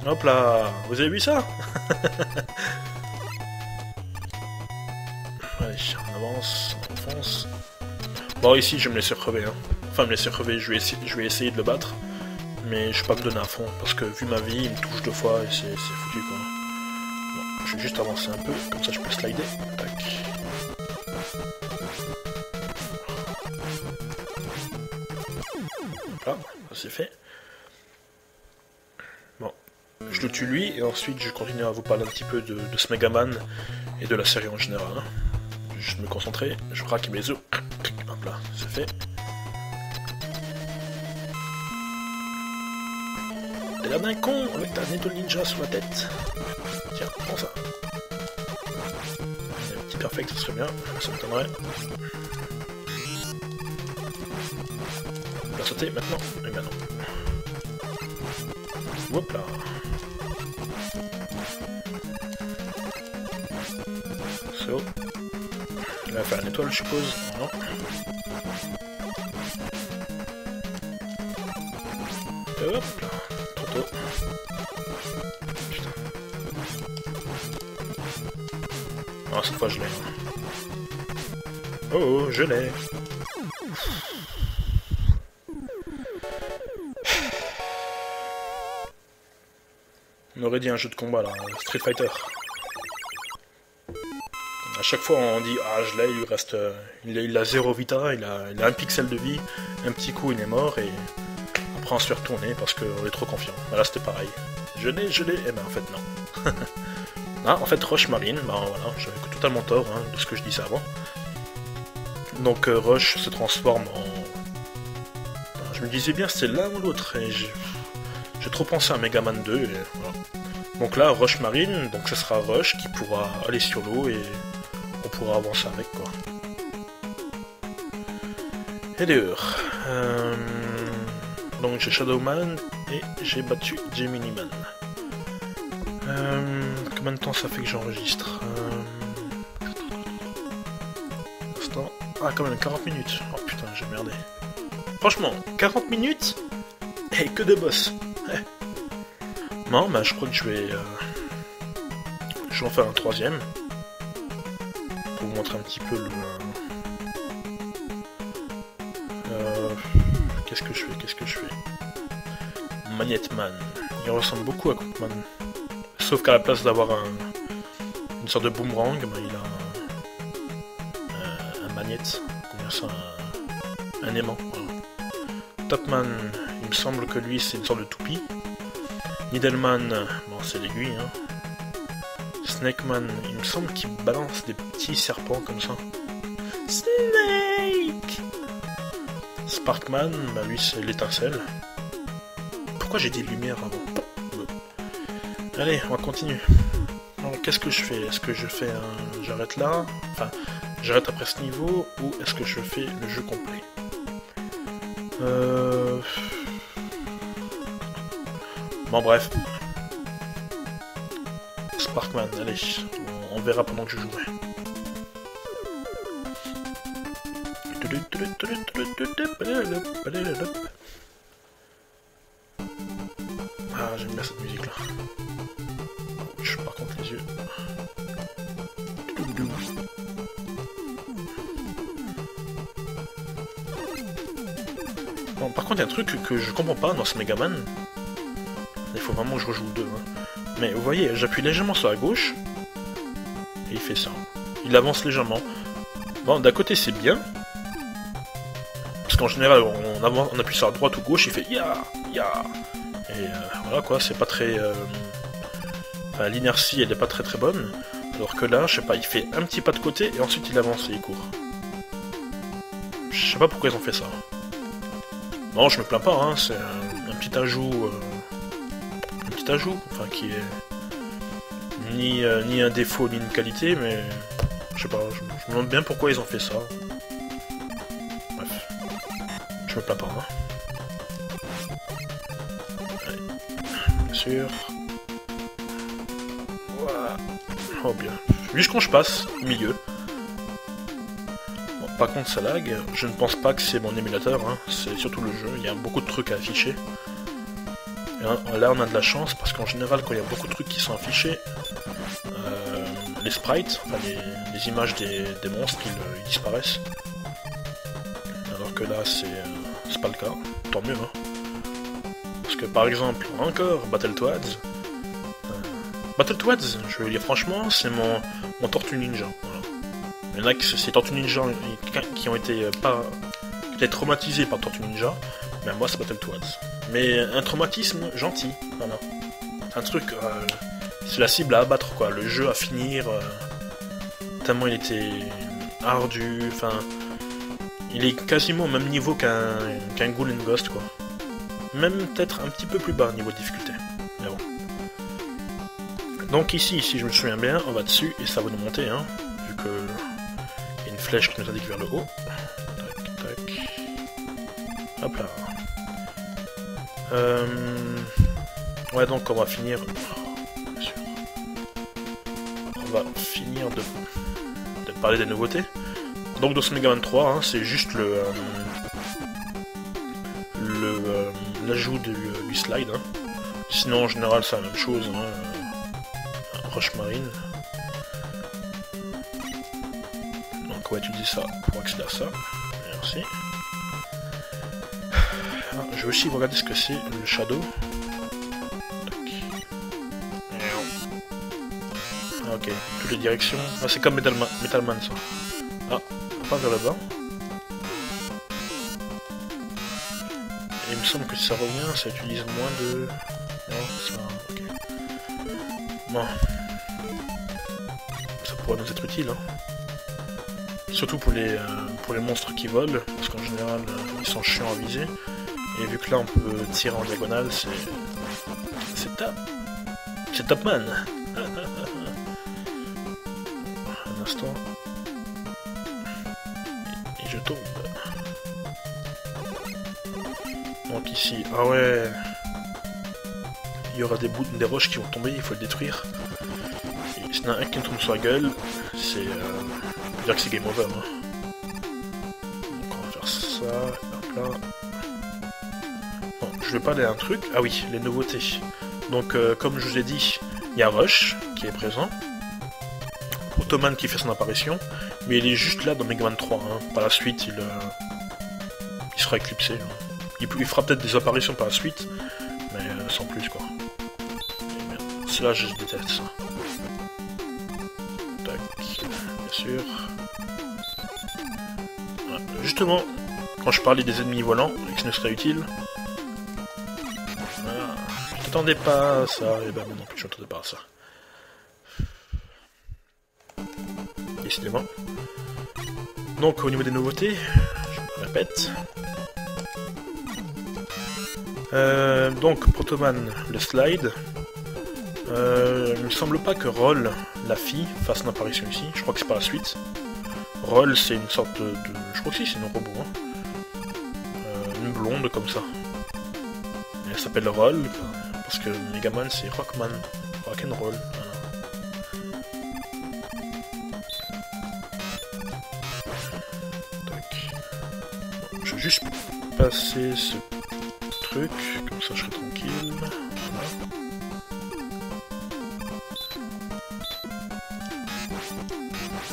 Hop là, vous avez vu ça? Allez, on avance, on fonce. Bon, ici, je vais me laisser crever. Hein. Enfin, me laisser crever, je vais essayer de le battre. Mais je vais pas me donner à fond, parce que vu ma vie, il me touche 2 fois et c'est foutu, quoi. Bon, je vais juste avancer un peu, comme ça je peux slider. Tac. Voilà, ça c'est fait. Bon. Je le tue lui, et ensuite je continue à vous parler un petit peu de ce Megaman et de la série en général. Hein. Je vais me concentrer, je craque mes os. Hop là, c'est fait. T'as l'air d'un con avec ta Nettle Ninja sur la tête. Tiens, prends ça. Un petit perfect, ce serait bien, ça m'étonnerait. On va sauter maintenant, et maintenant. Hop là. So. Il va faire une étoile, je suppose. Non. Et hop là. Trop tôt. Putain. Ah, cette fois je l'ai. Oh, je l'ai. On aurait dit un jeu de combat là, Street Fighter. À chaque fois on dit ah je l'ai, il lui reste, il a 0 vita, il a 1 pixel de vie, un petit coup il est mort et après on se fait retourner parce qu'on est trop confiant. Là c'était pareil. Je l'ai, et ben en fait non. Ah en fait Rush Marine, ben voilà, j'avais totalement tort hein, de ce que je disais avant. Donc Rush se transforme en... Ben, je me disais bien c'était l'un ou l'autre et j'ai trop pensé à Megaman 2 et voilà. Donc là, Rush Marine, donc ce sera Rush qui pourra aller sur l'eau et on pourra avancer avec quoi. Et d'ailleurs, donc j'ai Shadowman et j'ai battu Gemini Man. Combien de temps ça fait que j'enregistre Ah quand même 40 minutes. Oh putain j'ai merdé. Franchement, 40 minutes et que de boss. Non, bah je crois que je vais en faire un 3ème. Pour vous montrer un petit peu le... Qu'est-ce que je fais Magnetman. Il ressemble beaucoup à Cookman. Sauf qu'à la place d'avoir une sorte de boomerang, bah, il a un magnète. Comment ça un aimant. Voilà. Topman, il me semble que lui c'est une sorte de toupie. Needleman, bon c'est l'aiguille, hein. Snakeman, il me semble qu'il balance des petits serpents comme ça. Snake! Sparkman, bah lui c'est l'étincelle. Pourquoi j'ai dit lumière avant? Allez, on va continuer. Alors qu'est-ce que je fais? Est-ce que je fais un... J'arrête là? Enfin, j'arrête après ce niveau, ou est-ce que je fais le jeu complet? Bon bref. Sparkman, allez, on verra pendant que je jouerai. Ah, j'aime bien cette musique là. Ouch, par contre les yeux. Bon, par contre, il y a un truc que je comprends pas dans ce Megaman. Il faut vraiment que je rejoue le 2. Hein. Mais vous voyez, j'appuie légèrement sur la gauche. Et il fait ça. Il avance légèrement. Bon, d'un côté c'est bien. Parce qu'en général, on appuie sur la droite ou gauche, il fait ya, ya. Et voilà quoi, c'est pas très... Enfin, l'inertie, elle est pas très très bonne. Alors que là, je sais pas, il fait un petit pas de côté et ensuite il avance et il court. Je sais pas pourquoi ils ont fait ça. Non, je me plains pas, hein, c'est un petit ajout... un petit ajout, enfin qui est... Ni un défaut, ni une qualité, mais... Je sais pas, je me demande bien pourquoi ils ont fait ça. Bref. Je me plains pas, hein. Allez. Bien sûr. Voilà. Oh bien. Juste quand je passe, au milieu. Bon, par contre ça lag, je ne pense pas que c'est mon émulateur, hein. C'est surtout le jeu, il y a beaucoup de trucs à afficher. Et là on a de la chance, parce qu'en général quand il y a beaucoup de trucs qui sont affichés, les sprites, enfin les images des monstres, ils disparaissent. Alors que là c'est pas le cas, tant mieux hein. Parce que par exemple, encore Battletoads. Battletoads, je veux dire franchement, c'est mon Tortue Ninja. Voilà. Il y en a qui c'est Tortue Ninja qui ont été traumatisés par Tortue Ninja, mais moi c'est Battletoads. Mais un traumatisme gentil, voilà. Un truc, c'est la cible à abattre quoi, le jeu à finir, tellement il était ardu, enfin, il est quasiment au même niveau qu'un Ghoul and Ghost quoi. Même peut-être un petit peu plus bas niveau de difficulté. Mais bon. Donc ici, si je me souviens bien, on va dessus et ça va nous monter, hein, vu que il y a une flèche qui nous indique vers le haut. Tac, tac. Hop là. Ouais, donc on va finir. Bien sûr. On va finir de parler des nouveautés. Donc dans ce Megaman 3, hein, c'est juste l'ajout du slide. Hein. Sinon en général c'est la même chose. Hein. Roche marine. Donc on va utiliser ça pour accéder à ça. Merci. Ah, je vais aussi regarder ce que c'est le shadow. Ah, ok, toutes les directions. Ah, c'est comme Metalman ça. Ah, pas vers le bas. Et il me semble que si ça revient, ça utilise moins de... Non, ça... ok. Bon. Ça pourrait nous être utile, hein. Surtout pour les monstres qui volent, parce qu'en général, ils sont chiants à viser. Et vu que là, on peut tirer en diagonale, c'est top. C'est Topman. Un instant. Et je tombe. Donc ici, ah ouais, il y aura des bouts, des roches qui vont tomber, il faut le détruire. Et s'il y en a un qui me tombe sur la gueule, c'est dire que c'est game over. Hein. Donc on va faire ça, hop là. Bon, je vais parler d'un truc. Ah oui, les nouveautés. Donc comme je vous ai dit, il y a Rush qui est présent. Ottoman qui fait son apparition, mais il est juste là dans Megaman 3. Hein. Par la suite, il sera éclipsé. Hein. Il fera peut-être des apparitions par la suite, mais sans plus quoi. Cela, je déteste ça. Tac, bien sûr. Voilà. Justement, quand je parlais des ennemis volants, et que ce ne serait utile. Voilà. m'attendais pas à ça, et ben moi non plus je m'attendais pas à ça. Décidément. Donc au niveau des nouveautés, je me répète. Donc Protoman, le slide. Il me semble pas que Roll, la fille, fasse une apparition ici, je crois que c'est par la suite. Roll c'est une sorte de... Je crois que si c'est une robot, hein. Une blonde comme ça. Et elle s'appelle Roll, parce que Megaman c'est Rockman, Rock'n'Roll. Voilà. Je vais juste passer ce truc, comme ça je serai tranquille. Voilà.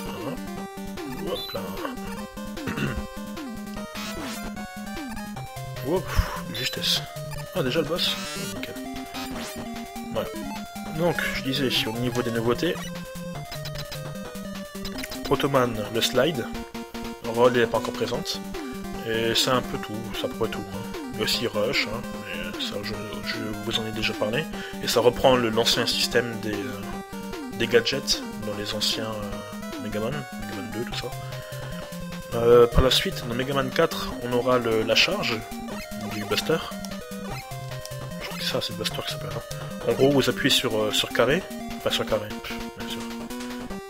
Voilà. Hop là. Wow, justesse. Ah déjà le boss. Nickel. Voilà. Donc je disais au niveau des nouveautés. Protoman, le slide. Roll n'est pas encore présente. Et c'est un peu tout, ça pourrait tout. Hein. Il y a aussi Rush, hein, mais ça je vous en ai déjà parlé. Et ça reprend l'ancien système des gadgets dans les anciens Megaman 2, tout ça. Par la suite, dans Megaman 4, on aura la charge du Buster. Je crois que ça, c'est le Buster qui s'appelle. Hein. En gros, vous appuyez sur carré, enfin sur carré, bien sûr.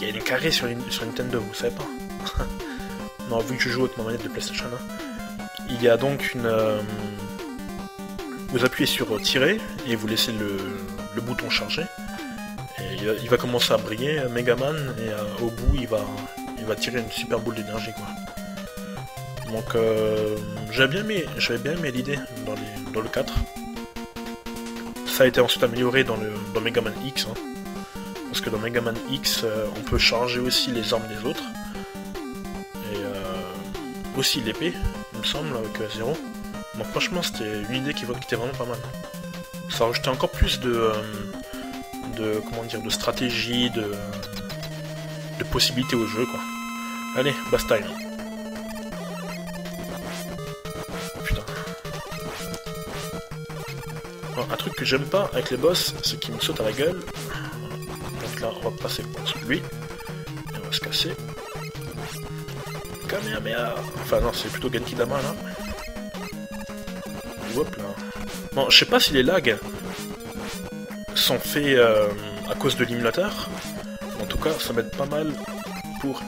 Il y a des carrés sur Nintendo, vous savez pas. Non, vu que je joue avec ma manette de PlayStation, hein, il y a donc une... vous appuyez sur tirer et vous laissez le bouton charger. Et il va commencer à briller, Megaman, et au bout il va tirer une super boule d'énergie, quoi. Donc j'avais bien aimé l'idée dans le 4. Ça a été ensuite amélioré dans Megaman X, hein, parce que dans Megaman X on peut charger aussi les armes des autres. Aussi l'épée, il me semble, avec Zero. Donc franchement, c'était une idée qui était vraiment pas mal. Ça rajoutait encore plus de stratégie, de possibilités au jeu, quoi. Allez, boss time. Oh, putain. Alors, un truc que j'aime pas avec les boss, c'est qu'ils me sautent à la gueule. Donc là, on va passer sur lui. Et on va se casser. Kamehameha. Enfin non, c'est plutôt Genkidama là. Hop là. Bon, je sais pas si les lags sont faits à cause de l'émulateur. En tout cas, ça m'aide pas mal pour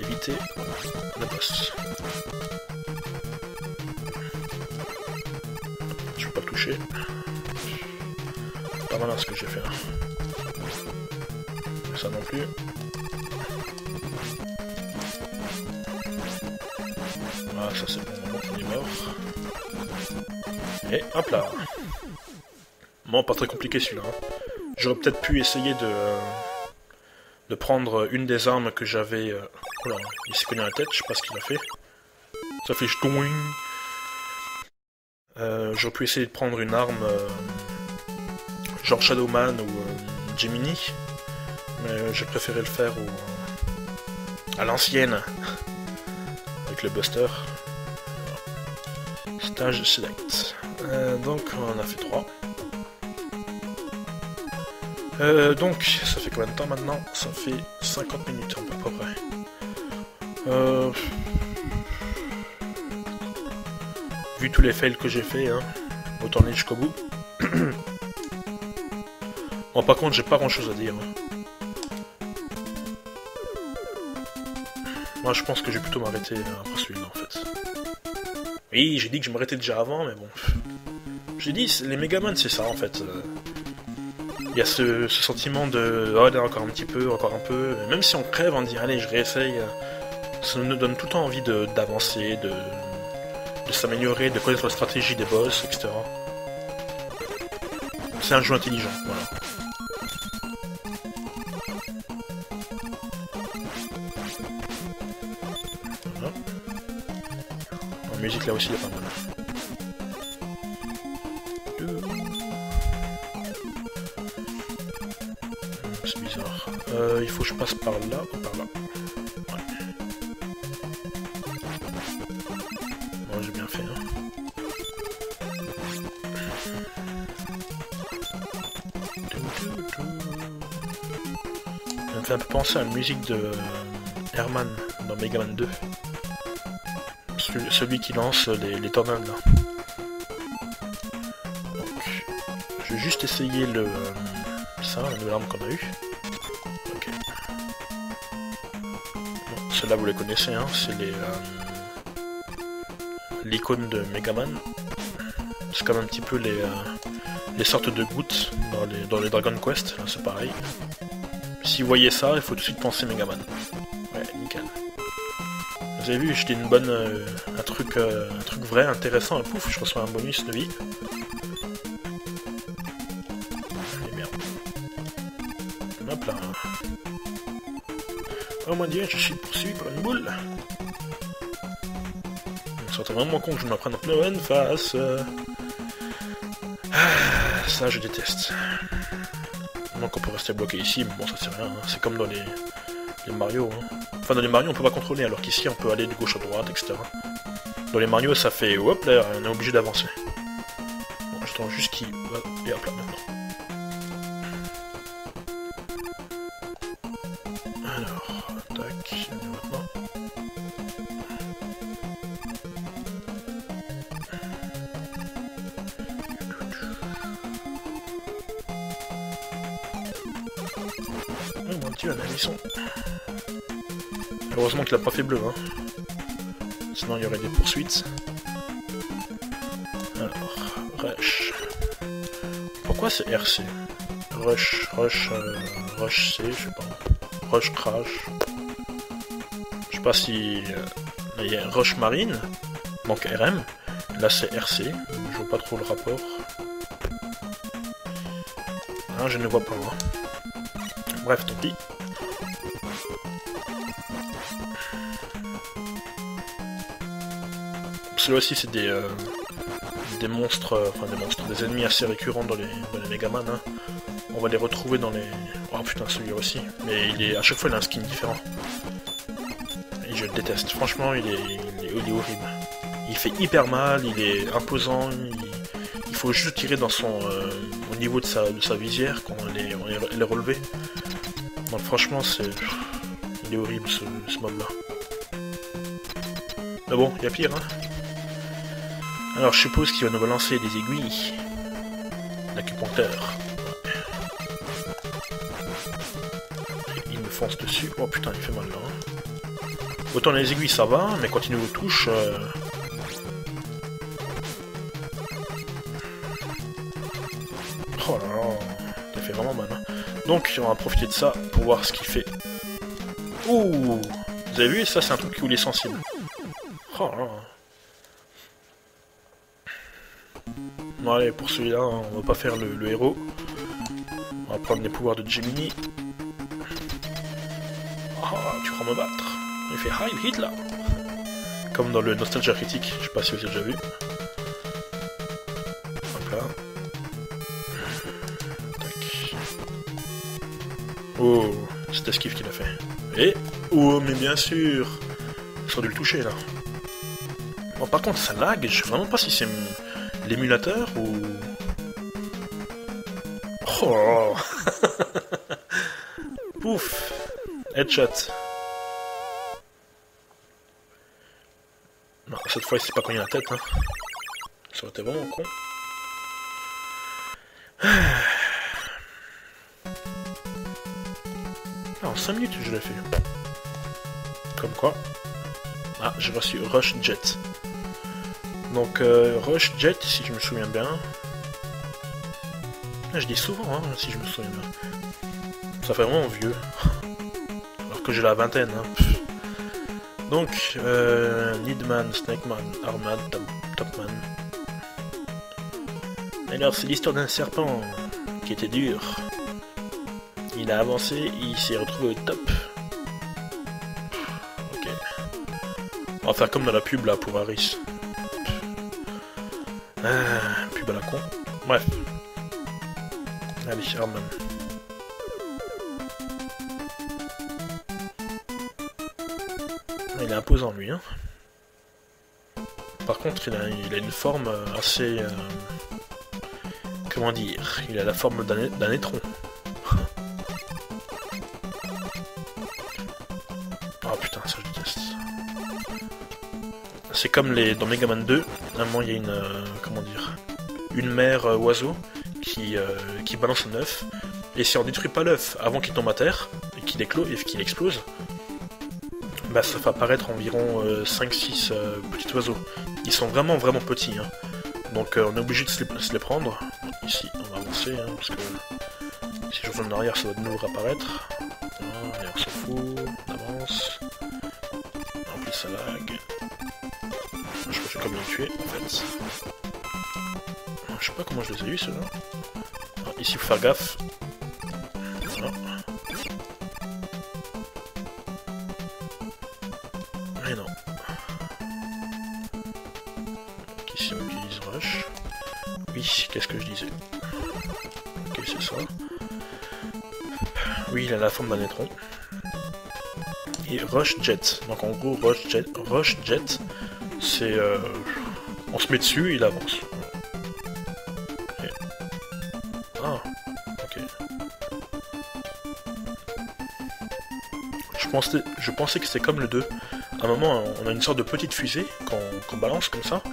éviter le boss. Je peux pas le toucher. Pas mal ce que j'ai fait là. Ça non plus. Ah, ça c'est bon, on est mort. Et hop là. Bon, pas très compliqué celui-là. Hein. J'aurais peut-être pu essayer de prendre une des armes que j'avais... Oula, il s'est cogné la tête, je sais pas ce qu'il a fait. Ça fait ch'toing. J'aurais pu essayer de prendre une arme genre Shadowman ou Gemini. Mais j'ai préféré le faire à l'ancienne. Avec le Buster. Stage select. Donc on en a fait 3. Donc ça fait combien de temps maintenant? Ça fait 50 minutes à peu près. Vu tous les fails que j'ai fait, hein, autant aller jusqu'au bout. Bon, par contre j'ai pas grand chose à dire. Hein. Moi je pense que je vais plutôt m'arrêter après celui-là en fait. Oui, j'ai dit que je m'arrêtais déjà avant, mais bon. J'ai dit, les Megaman c'est ça en fait. Il y a ce sentiment de oh, encore un petit peu, encore un peu. Et même si on crève, on dit allez, je réessaye. Ça nous donne tout le temps envie d'avancer, de s'améliorer, de connaître la stratégie des boss, etc. C'est un jeu intelligent, voilà. Voilà. En musique là aussi il y a pas mal. C'est bizarre. Il faut que je passe par là ou par là. Ouais. Bon, j'ai bien fait. Hein. Ça me fait un peu penser à la musique de Herman dans Mega Man 2. Celui qui lance les tornades là. Donc, je vais juste essayer ça, la nouvelle arme qu'on a eue. Ok. Bon, celle-là vous les connaissez, hein, c'est l'icône de Mega Man. C'est comme un petit peu les sortes de gouttes dans les Dragon Quest, là c'est pareil. Si vous voyez ça, il faut tout de suite penser Mega Man. Ouais, nickel. Vous avez vu, j'étais un truc vrai, intéressant, et pouf, je reçois un bonus de vie. Et merde. Hop là. Oh mon dieu, je suis poursuivi par une boule. Ça serait vraiment con que je me prenne en pleine face. Ça, je déteste. Donc on peut rester bloqué ici, mais bon, ça c'est rien. Hein. C'est comme dans les Mario. Hein. Enfin, dans les Mario, on peut pas contrôler, alors qu'ici, on peut aller de gauche à droite, etc. Dans les Mario, ça fait hop là, on est obligé d'avancer. Bon, j'attends juste qu'il... Et hop là, maintenant. Alors, tac, maintenant. Oh mon dieu, un hérisson. Heureusement qu'il a pas fait bleu, hein. Sinon il y aurait des poursuites. Alors, rush. Pourquoi c'est RC? Rush C, je sais pas. Rush crash. Je sais pas si... là il y a rush marine, donc RM. Là c'est RC, je vois pas trop le rapport. Ah, je ne vois pas moi. Bref, tant pis. Ceux-là aussi c'est des monstres, des ennemis assez récurrents dans les Mega Man. Hein. On va les retrouver dans les... Oh putain, celui-là aussi. Mais à chaque fois il a un skin différent. Et je le déteste. Franchement, il est horrible. Il fait hyper mal, il est imposant, il faut juste tirer dans au niveau de sa visière quand elle est relevée. Donc franchement, il est horrible ce mob-là. Mais bon, il y a pire, hein. Alors je suppose qu'il va nous balancer des aiguilles. L'acupuncteur. Il me fonce dessus. Oh putain, il fait mal là. Hein. Autant les aiguilles ça va, mais quand il nous touche... Oh là là, ça fait vraiment mal. Hein. Donc on va profiter de ça pour voir ce qu'il fait. Ouh, vous avez vu, ça c'est un truc qui est sensible. Oh là là. Bon allez, pour celui-là, on va pas faire le héros. On va prendre les pouvoirs de Gemini. Ah, tu crois me battre? Il fait Heil Hitler. Comme dans le Nostalgia Critique, je sais pas si vous avez déjà vu. Hop là. Tac. Oh, c'est esquive qu'il a fait. Et... Oh, mais bien sûr. J'aurais dû le toucher, là. Bon, par contre, ça lag, je sais vraiment pas si c'est l'émulateur ou... Oh. Pouf. Headshot. Non, cette fois, il s'est pas cogné la tête, hein. Ça aurait été vraiment con. Ah, en 5 minutes, je l'ai fait. Comme quoi. Ah, j'ai reçu Rush Jet. Donc, Rush Jet, si je me souviens bien. Ah, je dis souvent, hein, si je me souviens bien. Ça fait vraiment vieux. Alors que j'ai la vingtaine, hein. Donc, Leadman, Snakeman, Armad, Topman. Alors, c'est l'histoire d'un serpent qui était dur. Il a avancé et il s'est retrouvé au top. Ok. On va faire comme dans la pub là pour Harris. Pub à la con. Bref. Allez, Arman. Il est imposant lui, hein. Par contre, il a une forme assez... comment dire? Il a la forme d'un étron. Ah putain, ça je déteste. C'est comme dans Mega Man 2, à un moment il y a une... comment dire... Une mère oiseau qui balance un œuf, et si on détruit pas l'œuf avant qu'il tombe à terre, et qu'il explose, bah ça fait apparaître environ 5-6 petits oiseaux. Ils sont vraiment petits, hein. Donc on est obligé de se les prendre. Ici, on va avancer, hein, parce que si je reviens en arrière, ça va de nouveau apparaître. Allez, on s'en fout, on avance. En plus ça lag. Je peux comme les tuer en fait. Je sais pas comment je les ai eu ceux-là. Ici il faut faire gaffe. Voilà. Mais non. Donc ici on utilise rush. Oui, qu'est-ce que je disais? Ok, c'est ça. Oui, il a la forme d'un étron. Et rush jet. Donc en gros, rush jet, c'est... on se met dessus et il avance. Et... Ah, ok. Je pensais que c'était comme le 2. À un moment, on a une sorte de petite fusée qu'on balance comme ça.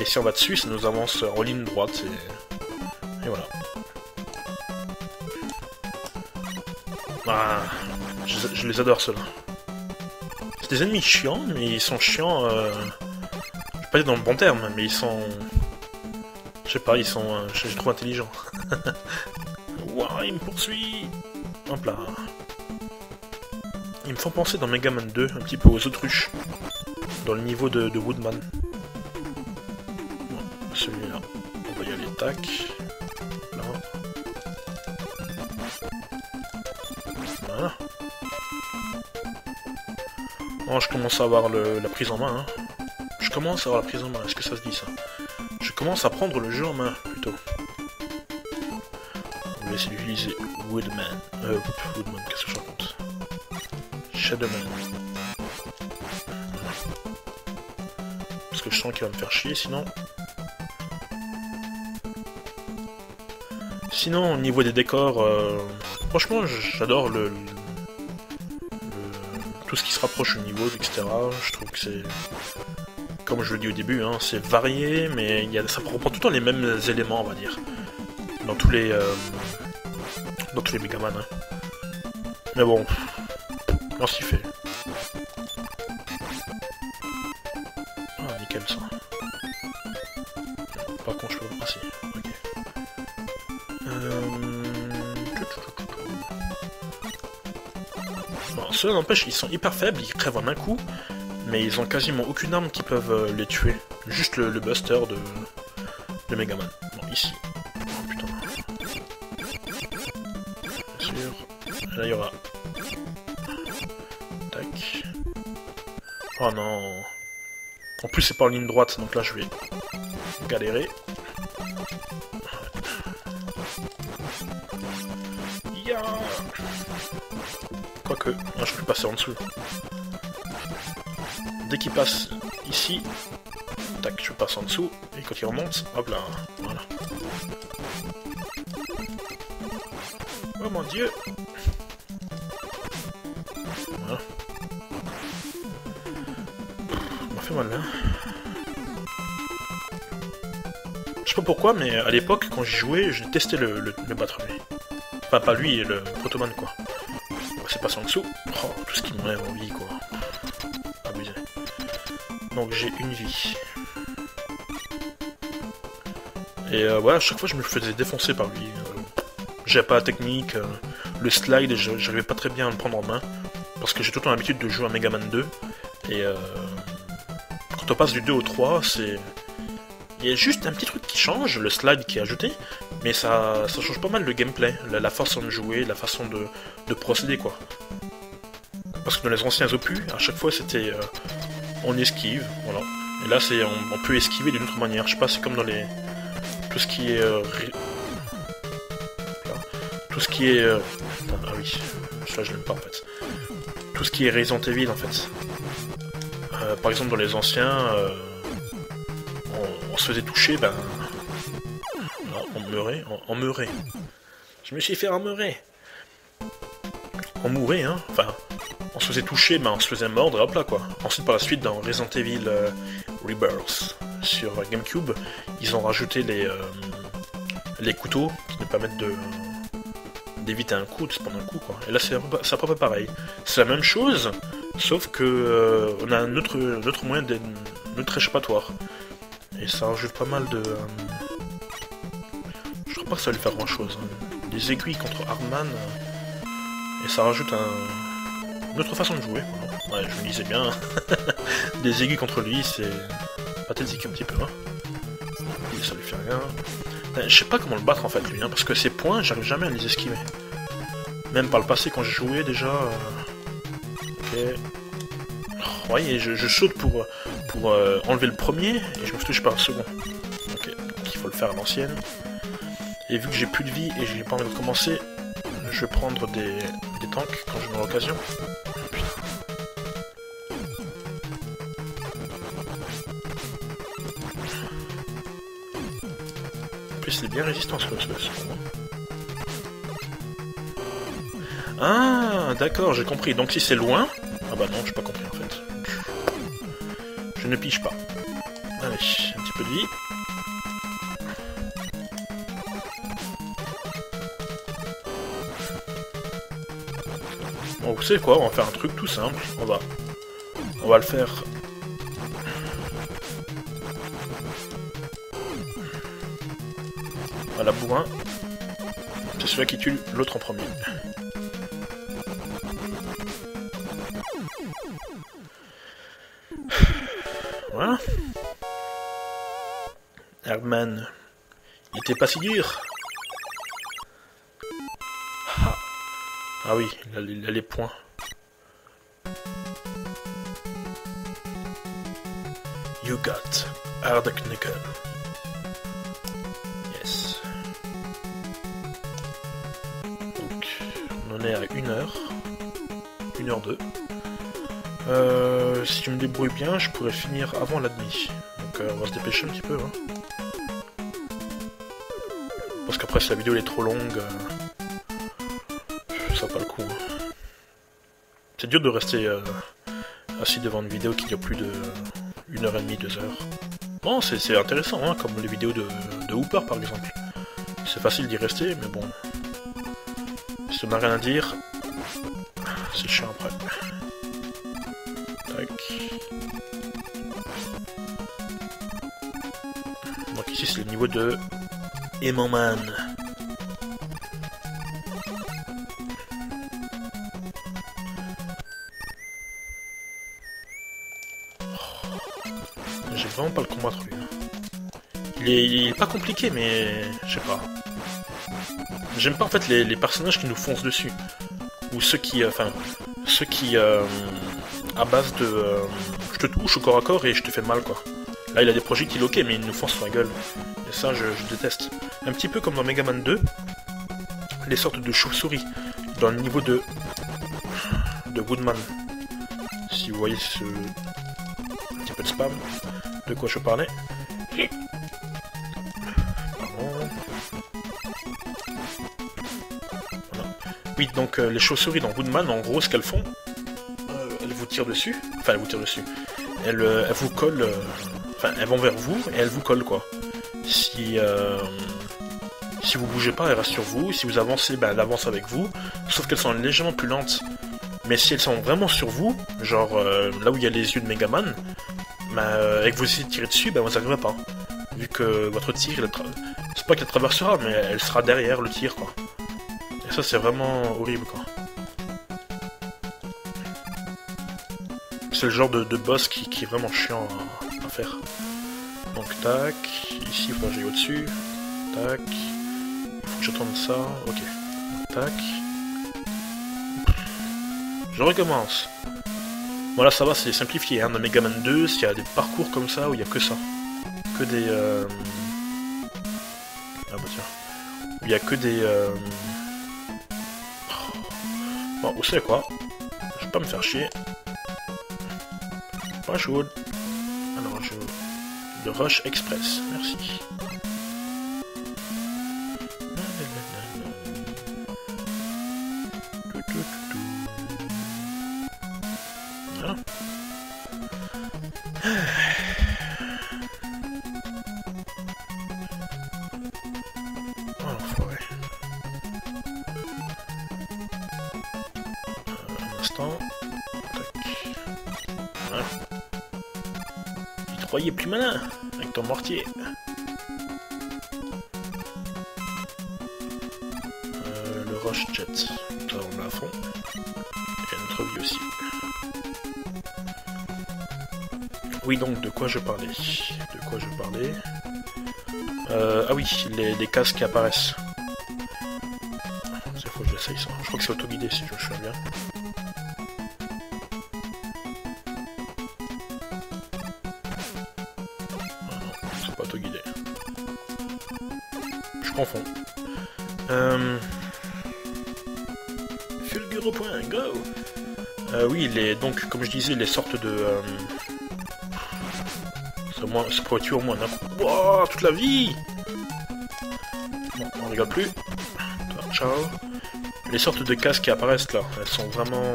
Et si on va dessus, ça nous avance en ligne droite. Et voilà. Ah, je les adore ceux-là. C'est des ennemis chiants, mais ils sont chiants... Je vais pas dire dans le bon terme, mais ils sont... Je sais pas, ils sont... je les trouve intelligents. Ouah, il me poursuit. Hop là. Ils me font penser dans Mega Man 2, un petit peu aux autruches. Dans le niveau de Woodman. Bon, celui-là. On va y aller, tac. Là. Voilà. Oh, je commence à avoir la prise en main. Hein. Je commence à avoir la prise en main. Est-ce que ça se dit ça? Je commence à prendre le jeu en main, plutôt. On va essayer d'utiliser Woodman. Woodman, qu'est-ce que je raconte? Shadowman. Parce que je sens qu'il va me faire chier, sinon... Sinon, au niveau des décors, franchement, j'adore tout ce qui se rapproche au niveau, etc. Je trouve que c'est... Comme je le dis au début, hein, c'est varié, mais ça reprend tout le temps les mêmes éléments, on va dire. Dans tous les Megaman. Hein. Mais bon, on s'y fait. Ah, nickel ça. Par contre, je peux... Ah si, ok. Bon, ceux n'empêche, ils sont hyper faibles, ils crèvent en un coup, mais ils ont quasiment aucune arme qui peuvent les tuer. Juste le buster de Megaman. Bon, ici. Oh putain. Bien sûr. Là, il y aura... Tac. Oh non. En plus, c'est pas en ligne droite, donc là, je vais galérer. Ya. Quoique, moi, je peux passer en dessous. Dès qu'il passe ici, tac, je passe en dessous, et quand il remonte, hop là, voilà. Oh mon dieu! Voilà. Ça m'a fait mal là. Je sais pas pourquoi, mais à l'époque, quand j'y jouais, je testais le battre lui. Enfin, pas lui, le Protoman quoi. C'est passé en dessous. Oh, tout ce qui me rêve en vie quoi. Abusé. Donc j'ai une vie. Et voilà, à chaque fois je me faisais défoncer par lui. J'avais pas la technique, le slide, j'arrivais pas très bien à le prendre en main. Parce que j'ai tout le temps l'habitude de jouer à Mega Man 2. Et quand on passe du 2 au 3, c'est... Il y a juste un petit truc qui change, le slide qui est ajouté. Mais ça change pas mal le gameplay, la façon de jouer, la façon de procéder quoi. Parce que dans les anciens opus, à chaque fois c'était... on esquive, voilà. Et là c'est on peut esquiver d'une autre manière. Je sais pas, c'est comme dans les... Tout ce qui est... Tout ce qui est... Ah oui, celui-là je l'aime pas en fait. Tout ce qui est Resident Evil en fait. Par exemple dans les anciens, on se faisait toucher, ben... On meurait. Je me suis fait emmeurer. on mourait, hein. Enfin, on se faisait toucher, mais on se faisait mordre, et hop là, quoi. Ensuite, par la suite, dans Resident Evil Rebirth, sur GameCube, ils ont rajouté les couteaux qui nous permettent d'éviter un coup, de se prendre un coup, quoi. Et là, c'est à peu près pareil. C'est la même chose, sauf que on a un autre moyen notre échappatoire. Et ça rajoute pas mal de... je crois pas que ça va lui faire grand chose. Hein. Des aiguilles contre Hardman. Et ça rajoute une autre façon de jouer. Ouais, je me disais bien. Des aiguilles contre lui, c'est pathétique un petit peu. Hein. Et ça lui fait rien. Je sais pas comment le battre en fait lui, hein, parce que ses points, j'arrive jamais à les esquiver. Même par le passé quand je jouais déjà... Ok... Oh, voyez, je saute pour enlever le premier, et je me touche par le second. Ok, donc il faut le faire à l'ancienne. Et vu que j'ai plus de vie et j'ai pas envie de recommencer, je vais prendre des tanks quand j'en ai l'occasion. Putain. En plus, il est bien résistant ce second. Ah, d'accord, j'ai compris. Donc si c'est loin... Ah bah non, j'ai pas compris en fait. Je ne pige pas. Allez, un petit peu de vie. Bon, vous savez quoi, on va faire un truc tout simple. On va le faire... à la bourrin. C'est celui qui tue l'autre en premier. Voilà. Hardman, il était pas si dur. Ah oui, il a les points. You got Hardknuckle. Yes. Donc, on en est à 1h. 1h02. Si je me débrouille bien, je pourrais finir avant la nuit. Donc on va se dépêcher un petit peu. Hein. Parce qu'après si la vidéo elle est trop longue, ça n'a pas le coup. C'est dur de rester assis devant une vidéo qui dure plus de 1h30, 2h. Bon, c'est intéressant, hein, comme les vidéos de Hooper par exemple. C'est facile d'y rester, mais bon. Si on n'a rien à dire, c'est chiant après. Donc ici c'est le niveau de Emmerman. J'ai vraiment pas le combattre lui. Il est pas compliqué mais je sais pas. J'aime pas en fait les personnages qui nous foncent dessus. Ou ceux qui à base de je te touche au corps à corps et je te fais mal quoi. Là il a des projectiles ok mais il nous fonce sur la gueule. Et ça je déteste. Un petit peu comme dans Mega Man 2, les sortes de chauves-souris dans le niveau de Woodman. Si vous voyez ce petit peu de spam, de quoi je parlais. Voilà. Oui donc les chauves-souris dans Woodman en gros ce qu'elles font, elles vous tirent dessus, enfin elles vous tirent dessus, elles vous collent, enfin elles vont vers vous et elles vous collent quoi. Si vous bougez pas, elles restent sur vous, si vous avancez, ben elles avancent avec vous, sauf qu'elles sont légèrement plus lentes. Mais si elles sont vraiment sur vous, genre là où il y a les yeux de Megaman, ben, et que vous essayez de tirer dessus, ben vous n'arriverez pas. Vu que votre tir, c'est pas qu'elle traversera, mais elle sera derrière le tir quoi. Et ça c'est vraiment horrible quoi. C'est le genre de boss qui est vraiment chiant à faire. Donc tac, ici il faut que j'aille au-dessus. Tac. Il faut que je tourne ça. Ok. Tac. Je recommence. Voilà, ça va, c'est simplifié. Hein. Dans Mega Man 2, s'il y a des parcours comme ça où il n'y a que ça. Que des... Ah bah tiens. Où il n'y a que des... Bon, vous savez quoi? Je vais pas me faire chier. Pas chaud. Alors, le Rush Express. Merci. Voilà. Oh l'enfoiré. Un instant. Tac. Voilà. Tu te croyais plus malin avec ton mortier. Le Rush Jet. Ça on l'a à fond. Et notre vie aussi. Oui, donc, de quoi je parlais? Ah oui, les casques qui apparaissent. Il faut que j'essaye ça. Je crois que c'est autoguidé si je me souviens bien. Ah non, c'est pas autoguidé. Je confonds. Fulgure au point, go! Oui, donc, comme je disais, les sortes de... ça pourrait tuer au moins d'un coup. Wow, toute la vie! Bon, on rigole plus. Ciao. Les sortes de casques qui apparaissent là, elles sont vraiment...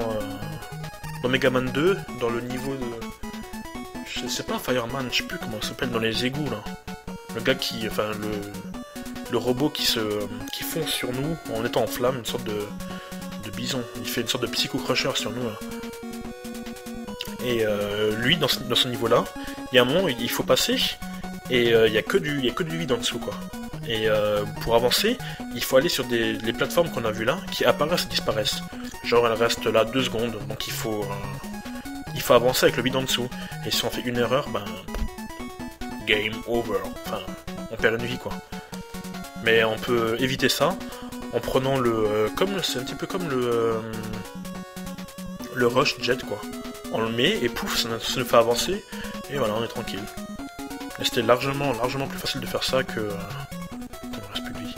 Dans Mega Man 2, dans le niveau de... Je sais pas, Fireman, je sais plus comment ça s'appelle, dans les égouts là. Le gars qui... Enfin, le robot qui fonce sur nous en étant en flamme, une sorte de bison. Il fait une sorte de psycho-crusher sur nous là. Et lui, dans ce niveau-là, il y a un moment où il faut passer, et il y a que du vide en dessous, quoi. Et pour avancer, il faut aller sur les plateformes qu'on a vues là, qui apparaissent et disparaissent. Genre, elles restent là 2 secondes, donc il faut avancer avec le vide en dessous. Et si on fait une erreur, ben... Game over. Enfin, on perd une vie, quoi. Mais on peut éviter ça en prenant c'est un petit peu comme le Rush Jet, quoi. On le met et pouf, ça nous fait avancer et voilà, on est tranquille. Et c'était largement plus facile de faire ça que... il me reste plus de vie.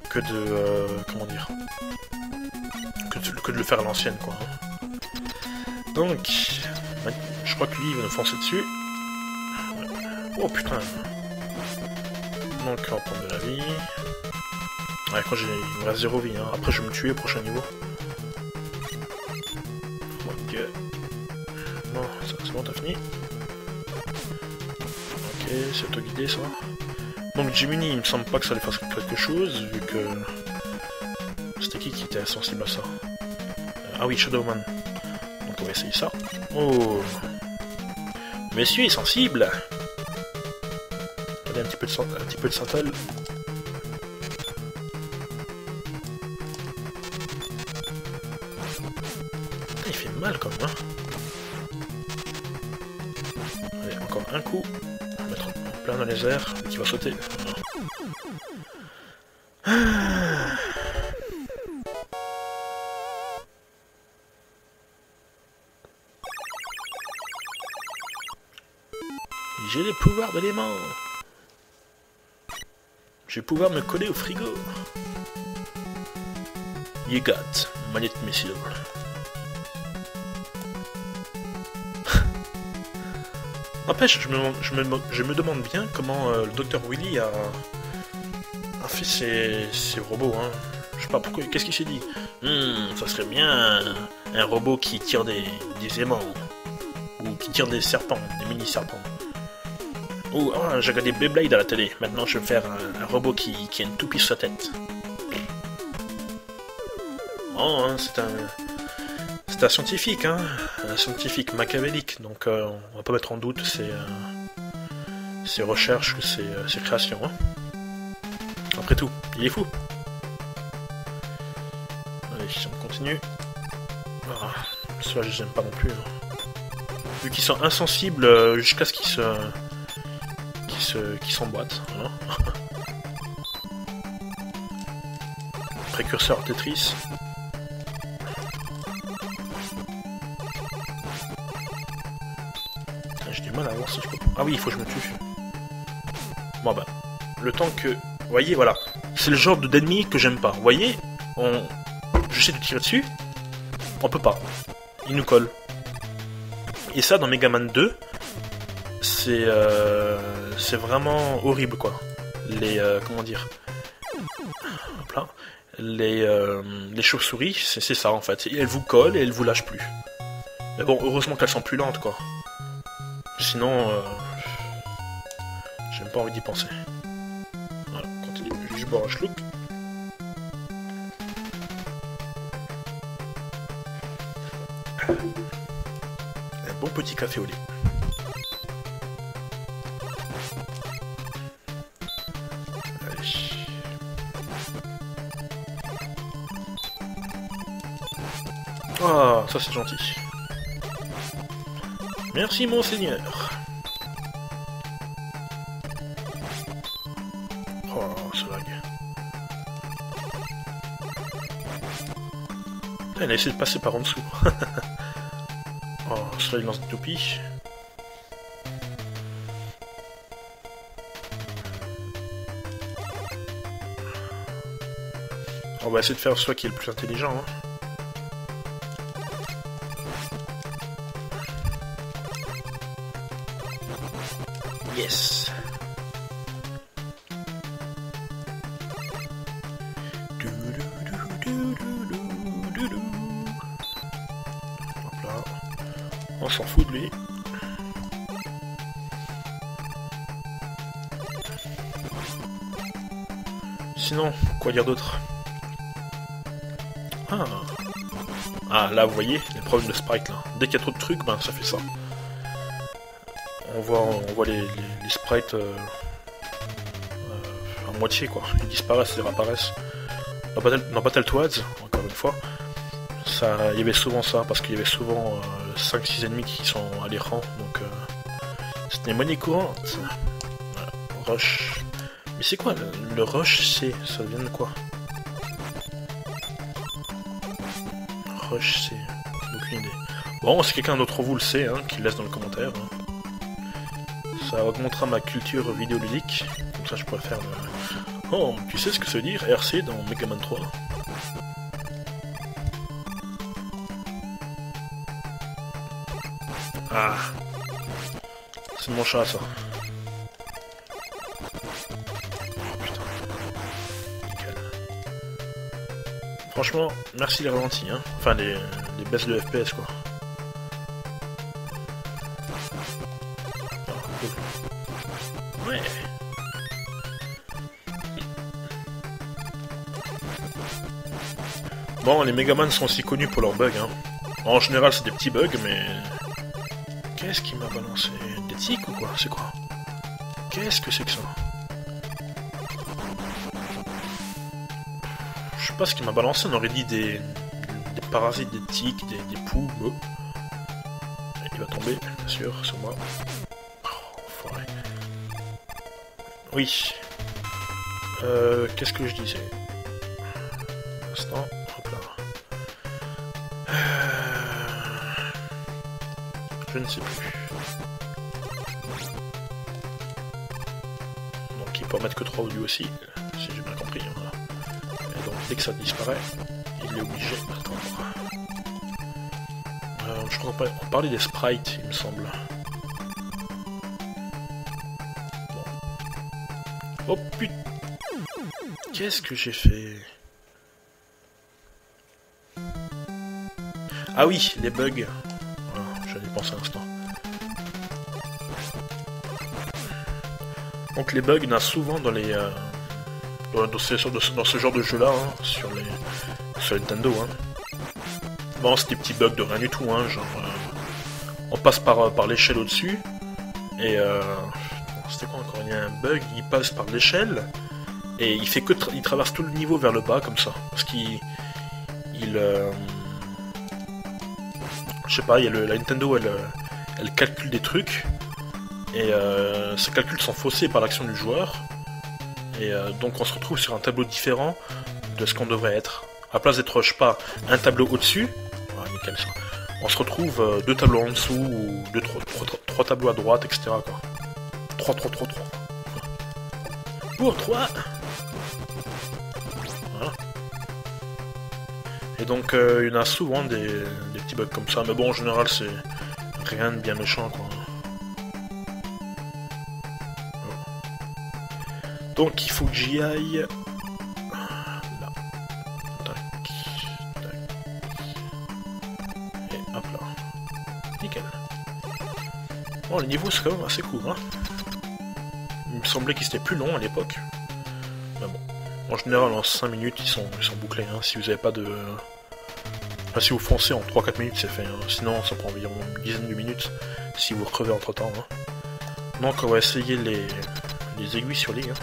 Que de... comment dire... Que de le faire à l'ancienne, quoi. Donc... je crois que lui, il va nous foncer dessus. Oh putain. Donc on va prendre de la vie. Ouais, quand il me reste 0 vie, hein. Après je vais me tuer au prochain niveau. Ok. Non, c'est bon, t'as fini. Ok, c'est auto-guidé ça. Donc Jiminy, il me semble pas que ça lui fasse quelque chose, vu que... C'était qui était sensible à ça? Ah oui, Shadowman. Donc on va essayer ça. Oh! Monsieur est sensible! Regardez un petit peu de synthol. Il fait mal quand même, hein. Allez, encore un coup. On va mettre en plein dans les airs, qui va sauter. J'ai les pouvoirs de l'aimant. Je vais pouvoir me coller au frigo. You got manette missile. N'empêche, je me demande bien comment le Dr Willy a fait ses robots. Hein. Je sais pas pourquoi. Qu'est-ce qu'il s'est dit? Ça serait bien un robot qui tire des aimants. Ou qui tire des serpents, des mini-serpents. Ou j'ai regardé Beyblade à la télé. Maintenant, je vais faire un robot qui a une toupie sur sa tête. Oh, hein, c'est un scientifique, hein, un scientifique machiavélique, donc on va pas mettre en doute ses recherches, ses créations. Hein. Après tout, il est fou. Allez, on continue. Ah, ceux-là, je les aime pas non plus. Hein. Vu qu'ils sont insensibles jusqu'à ce qu'ils s'emboîtent. Voilà. Précurseur Tetris. J'ai du mal à voir si je peux... Ah oui, il faut que je me tue. Bon bah, le temps que... Vous voyez, voilà. C'est le genre d'ennemi que j'aime pas. Vous voyez, j'essaie de tirer dessus. On peut pas. Il nous colle. Et ça, dans Mega Man 2, c'est vraiment horrible, quoi. Comment dire... Hop là. Les chauves-souris, c'est ça, en fait. Elles vous collent et elles vous lâchent plus. Mais bon, heureusement qu'elles sont plus lentes, quoi. Sinon, j'ai même pas envie d'y penser. Voilà, continue. Je vais juste boire un schluck. Un bon petit café au lait. Ah, ça c'est gentil. Merci monseigneur. Oh, ce lag. Elle a essayé de passer par en dessous. Oh, cela il lance des toupies. On va essayer de faire celui qui est le plus intelligent. Hein. Yes. Hop là. On s'en fout de lui. Sinon, quoi dire d'autre? Ah, là, vous voyez, les problèmes de sprite, là. Dès qu'il y a trop de trucs, ben, ça fait ça. On voit les sprites à moitié, quoi. Ils disparaissent, ils réapparaissent. Dans Battletoads, encore une fois, il y avait souvent ça, parce qu'il y avait souvent 5-6 ennemis qui sont à l'écran, donc c'était monnaie courante. Voilà. Rush. Mais c'est quoi le rush C? Ça vient de quoi? Rush C. Aucune idée. Bon, si quelqu'un d'entre vous le sait, hein, qu'il laisse dans le commentaire. Hein. Ça augmentera ma culture vidéoludique. Comme ça, je pourrais faire le... Oh, tu sais ce que ça veut dire RC dans Mega Man 3? Ah. C'est mon chat, ça. Oh, putain. Nickel. Franchement, merci les ralentis, hein. Enfin, les baisses de FPS, quoi. Ouais. Bon, les Megaman sont aussi connus pour leurs bugs, hein. En général, c'est des petits bugs, mais... Qu'est-ce qui m'a balancé? Des tics ou quoi? C'est quoi? Qu'est-ce que c'est que ça? Je sais pas ce qui m'a balancé, on aurait dit des parasites, des tics, des poux. Il va tomber, bien sûr, sur moi. Oh, enfoiré. Oui. Qu'est-ce que je disais? Un instant, hop là. Je ne sais plus. Donc il peut en mettre que 3 lui aussi, si j'ai bien compris. Voilà. Et donc dès que ça disparaît, il est obligé d'attendre. Je crois qu'on parlait des sprites, il me semble. Bon. Oh putain! Qu'est-ce que j'ai fait? Ah oui, les bugs. Voilà, j'allais penser un instant. Donc les bugs, il y en a souvent dans les... dans ce genre de jeu-là, hein, sur Nintendo. Hein. Bon, c'est des petits bugs de rien du tout, hein, genre... on passe par l'échelle au-dessus, et c'était quoi encore? Il y a un bug, il passe par l'échelle, et il fait que... il traverse tout le niveau vers le bas, comme ça. Parce qu'il... je sais pas, il y a la Nintendo, elle calcule des trucs, et ces calculs sont faussés par l'action du joueur, et donc on se retrouve sur un tableau différent de ce qu'on devrait être. À place d'être, je sais pas, un tableau au-dessus, voilà, nickel ça, on se retrouve 2 tableaux en dessous, ou 3 tableaux à droite, etc. quoi. 3. Pour 3. Voilà. Et donc il y en a souvent des petits bugs comme ça, mais bon en général c'est rien de bien méchant quoi. Donc il faut que j'y aille là. Tac. Et hop là. nickel. Bon, les niveaux, c'est quand même assez cool, hein. Il me semblait qu'ils étaient plus longs à l'époque. Mais bon. En général, en 5 minutes, ils sont bouclés, hein. Si vous avez pas de... Enfin, si vous foncez en 3-4 minutes, c'est fait, hein. Sinon, ça prend environ une dizaine de minutes, si vous recrevez entre-temps, hein. Donc, on va essayer les aiguilles sur les, hein.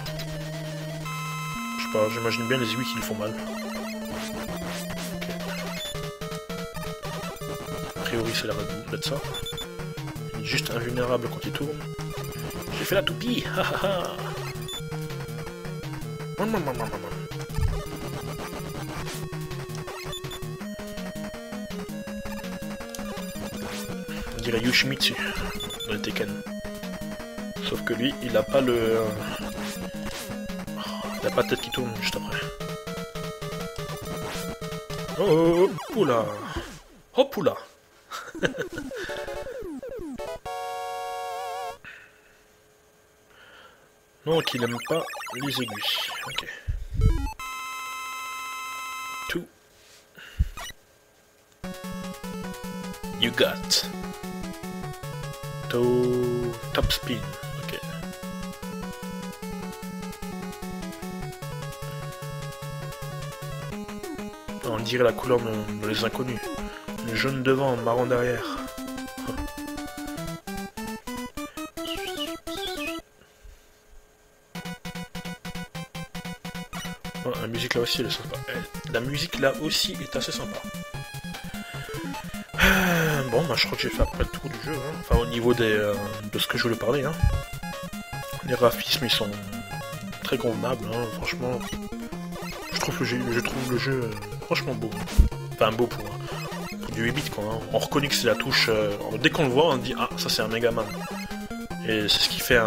Je sais pas, j'imagine bien les aiguilles qui lui font mal. A priori, c'est l'air d'être ça. Il est juste invulnérable quand il tourne. J'ai fait la toupie, ha ha ha. On dirait Yoshimitsu dans le Tekken. Sauf que lui, il a pas le... Il a pas de tête qui tourne juste après. Oh, oula. Hop, oula. Donc il aime pas les aiguilles. Ok. Two. You got. Top spin. Ok. On dirait la couleur de les inconnus. Le jaune devant, marron derrière. Oh, la musique là aussi elle est sympa. La musique là aussi est assez sympa. Bon, bah, je crois que j'ai fait après le tour du jeu. Hein. Enfin, au niveau de ce que je voulais parler. Hein. Les graphismes ils sont très convenables. Hein. Franchement, je trouve le jeu franchement beau. Enfin, beau pour du 8 bits quoi. Hein. On reconnaît que c'est la touche. Dès qu'on le voit, on dit ah, ça c'est un Megaman. Et c'est ce qui fait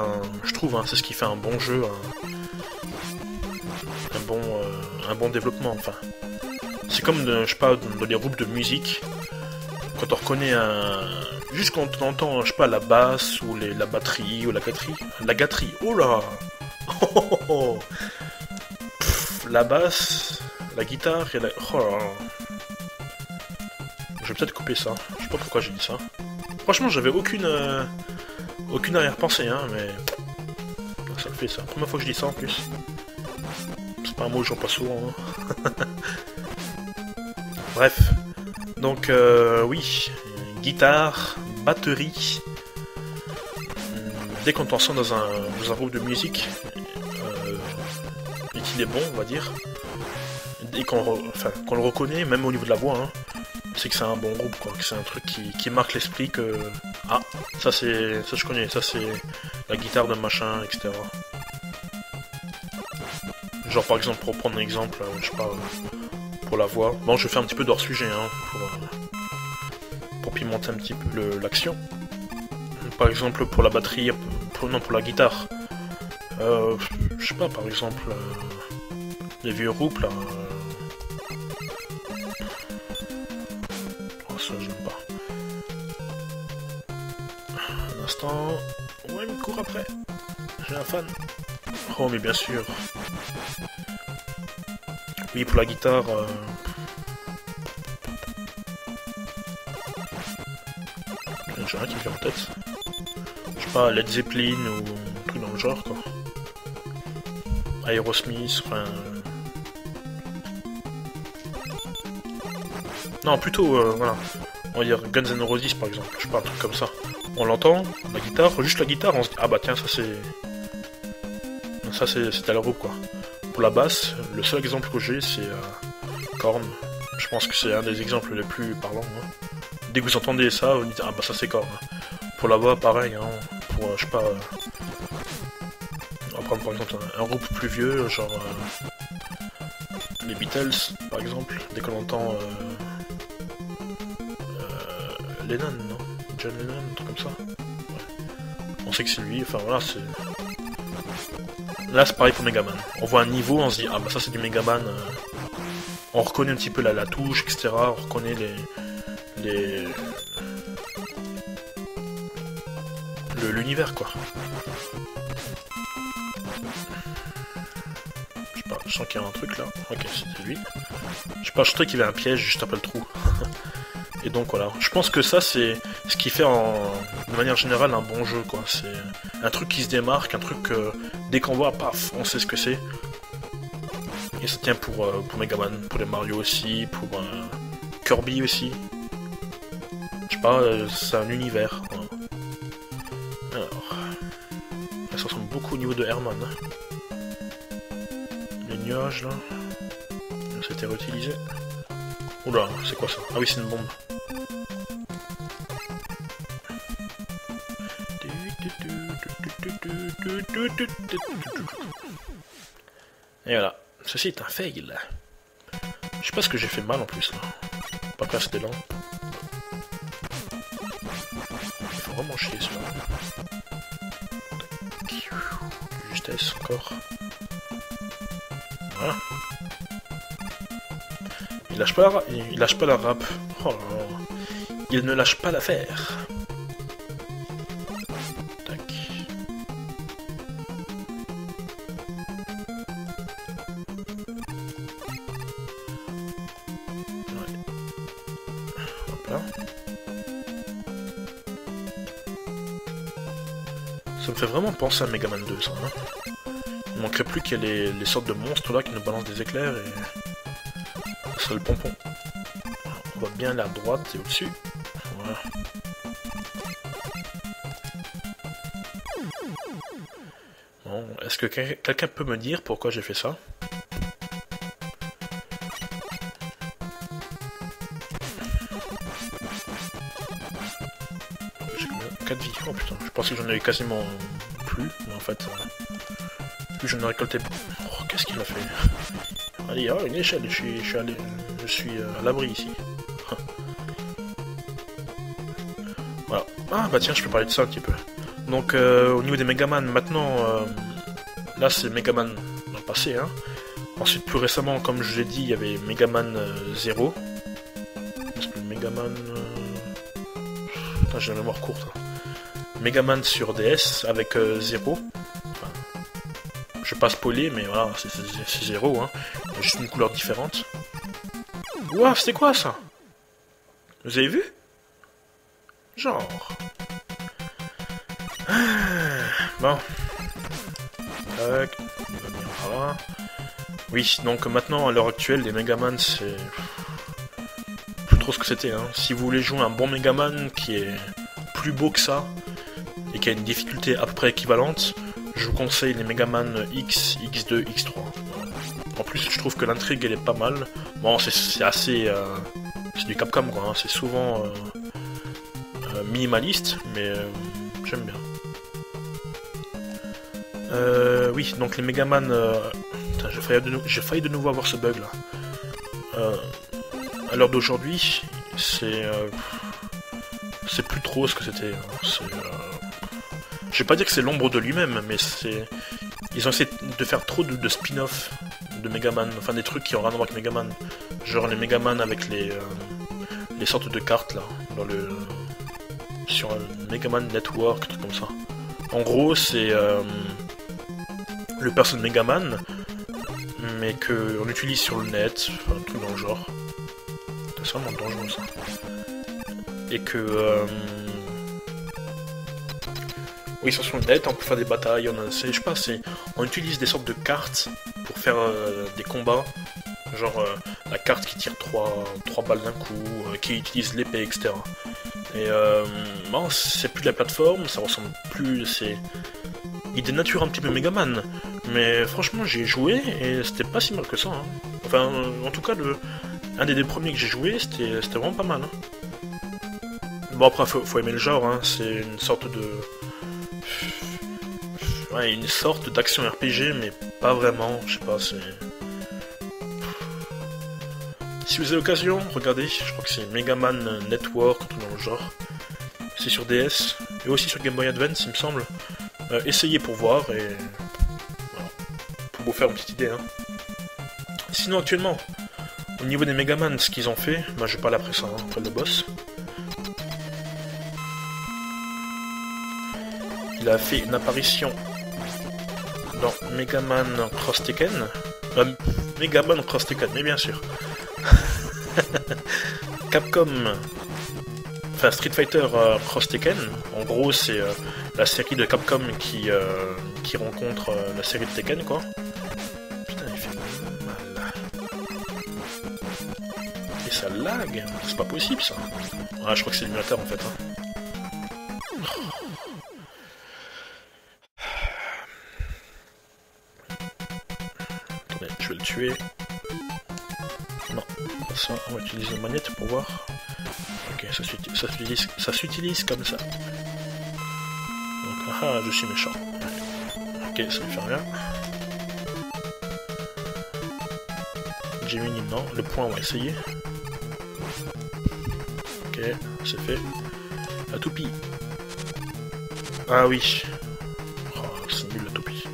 je trouve, hein, c'est ce qui fait un bon jeu. Un bon développement, enfin. C'est comme, je sais pas, dans les groupes de musique, quand on reconnaît juste quand on entend, je sais pas, la basse, ou la batterie, ou la gâterie, oh là. Pff, la basse, la guitare, et la... Oh là là. Je vais peut-être couper ça, je sais pas pourquoi j'ai dit ça. Franchement, j'avais aucune arrière-pensée, hein, mais... Ça le fait, ça. Première fois que je dis ça, en plus. C'est pas un mot que j'en passe souvent. Hein. Bref. Donc, oui. Guitare, batterie. Dès qu'on t'en dans un groupe de musique, et qu'il est bon, on va dire, et qu'on le reconnaît, même au niveau de la voix, hein, c'est que c'est un bon groupe, quoi. Que c'est un truc qui marque l'esprit que... Ah, ça je connais, ça c'est la guitare de machin, etc. Genre par exemple, pour prendre un exemple, je sais pas, pour la voix. Bon, je vais faire un petit peu d'hors sujet, hein, pour pimenter un petit peu l'action. Par exemple, pour la batterie, pour la guitare. Je sais pas, par exemple, les vieux groupes là. Oh, ça, j'aime pas. Un instant. Ouais, il me court après. J'ai un fan. Oh, mais bien sûr. Oui, pour la guitare... J'ai rien qui me vient en tête. Je sais pas, Led Zeppelin ou un truc dans le genre, quoi. Aerosmith, enfin... Non, plutôt, voilà. On va dire Guns N' Roses, par exemple. Je sais pas, un truc comme ça. On l'entend, la guitare, juste la guitare, on se dit, ah bah tiens, ça c'est... Ça c'est à la roue, quoi. Pour la basse, le seul exemple que j'ai, c'est Korn. Je pense que c'est un des exemples les plus parlants. Hein. Dès que vous entendez ça, vous dites ah bah ça c'est Korn. Pour la voix, pareil. Hein. Pour, je sais pas... on va prendre par exemple un groupe plus vieux, genre... les Beatles, par exemple. Dès qu'on entend... Lennon, non? John Lennon, un truc comme ça. Ouais. On sait que c'est lui, enfin voilà, c'est... Là, c'est pareil pour Megaman. On voit un niveau, on se dit, ah bah ça c'est du Megaman. On reconnaît un petit peu la touche, etc. On reconnaît l'univers, quoi. Je sais pas, je sens qu'il y a un truc là. Ok, c'était lui. Je sais pas, je trouvais qu'il y avait un piège juste après le trou. Et donc voilà, je pense que ça c'est ce qui fait de manière générale un bon jeu quoi. C'est un truc qui se démarque, un truc que dès qu'on voit, paf, on sait ce que c'est. Et ça tient pour Megaman, pour les Mario aussi, pour Kirby aussi. Je sais pas, c'est un univers. Voilà. Alors, ça ressemble beaucoup au niveau de Herman. Hein. Les nuages là, ça a été réutilisé. Oula, c'est quoi ça? Ah oui, c'est une bombe. Et voilà, ceci est un fail. Je sais pas ce que j'ai fait mal en plus là. Pas casser des lampes. Il faut vraiment chier celui-là. Justesse encore. Voilà. Il lâche pas la rap. Oh là là. Il ne lâche pas l'affaire. Tac. Ouais. Hop là. Ça me fait vraiment penser à Mega Man 2 ça. Hein. Il manquerait plus qu'il y ait les sortes de monstres là qui nous balancent des éclairs et... C'est le pompon. On voit bien la droite et au-dessus. Voilà. Bon, est-ce que quelqu'un peut me dire pourquoi j'ai fait ça? J'ai 4 vies. Oh putain, je pensais que j'en avais quasiment plus, mais en fait, plus j'en ai récolté. Oh, qu'est-ce qu'il a fait? Allez, oh, une échelle, je suis à l'abri ici. Voilà. Ah bah tiens, je peux parler de ça un petit peu. Donc au niveau des Megaman, maintenant, là c'est Megaman dans le passé. Hein. Ensuite, plus récemment, comme je l'ai dit, il y avait Megaman 0. Megaman... Putain, j'ai la mémoire courte. Hein. Megaman sur DS avec 0. Je vais pas spoiler, mais voilà, c'est 0, hein. Juste une couleur différente. Ouah, c'était quoi ça? Vous avez vu? Genre... Bon. Tac, on va venir par là. Oui, donc maintenant, à l'heure actuelle, les Megaman, c'est... plus trop ce que c'était, hein. Si vous voulez jouer un bon Megaman qui est plus beau que ça, et qui a une difficulté à peu près équivalente, je vous conseille les Megaman X, X2, X3. En plus, je trouve que l'intrigue, elle est pas mal. Bon, c'est assez... c'est du Capcom, quoi. Hein. C'est souvent minimaliste, mais j'aime bien. Oui, donc les Megaman... Putain, j'ai failli de nouveau avoir ce bug, là. À l'heure d'aujourd'hui, c'est plus trop ce que c'était. Hein. Je vais pas dire que c'est l'ombre de lui-même, mais c'est... Ils ont essayé de faire trop de spin-off de Megaman, enfin des trucs qui ont rien à voir avec Megaman. Genre les Megaman avec les sortes de cartes là, sur Megaman Network, truc comme ça. En gros, c'est le perso de Megaman, mais qu'on utilise sur le net, enfin un truc dans le genre. C'est vraiment dangereux ça. Et que... Oui, sur le net, on peut faire des batailles, je sais pas, on utilise des sortes de cartes pour faire des combats, genre la carte qui tire 3 balles d'un coup, qui utilise l'épée, etc. Et bon, c'est plus de la plateforme, ça ressemble plus, il dénature un petit peu Megaman, mais franchement j'y ai joué et c'était pas si mal que ça. Hein. Enfin, en tout cas, un des premiers que j'ai joué, c'était vraiment pas mal. Hein. Bon après, faut aimer le genre, hein. C'est une sorte de... Ouais, une sorte d'action RPG, mais pas vraiment, je sais pas, c'est... Si vous avez l'occasion, regardez, je crois que c'est Megaman Network, tout dans le genre. C'est sur DS, et aussi sur Game Boy Advance, il me semble. Essayez pour voir, et... Voilà. Pour vous faire une petite idée, hein. Sinon, actuellement, au niveau des Megaman, ce qu'ils ont fait, bah, je vais parler après ça, hein, après le boss. Il a fait une apparition dans Megaman Cross Tekken. Megaman Cross Tekken, mais bien sûr. Capcom Enfin, Street Fighter Cross Tekken, en gros, c'est la série de Capcom qui rencontre la série de Tekken, quoi. Putain, il fait mal. Et ça lag, c'est pas possible, ça. Ouais, je crois que c'est l'émulateur, en fait. Hein. Attendez, je vais le tuer. Non, ça, on va utiliser la manette pour voir. Ok, ça s'utilise comme ça. Donc, ah, je suis méchant. Ok, ça ne fait rien. Gemini, non. Le point, on va essayer. Ok, c'est fait. La toupie. Ah oui. Oh, c'est nul la toupie.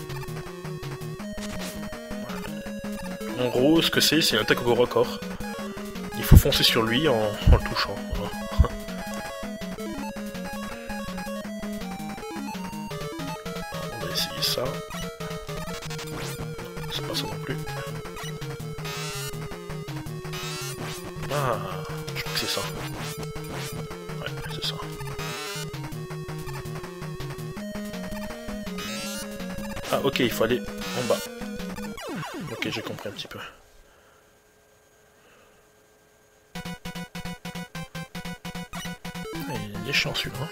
En gros, ce que c'est une attaque au record. Il faut foncer sur lui en le touchant. Voilà. On va essayer ça. C'est pas ça non plus. Ah, je crois que c'est ça. Ouais, c'est ça. Ah, ok, il faut aller en bas. Ok, j'ai compris un petit peu. Il est chiant celui-là.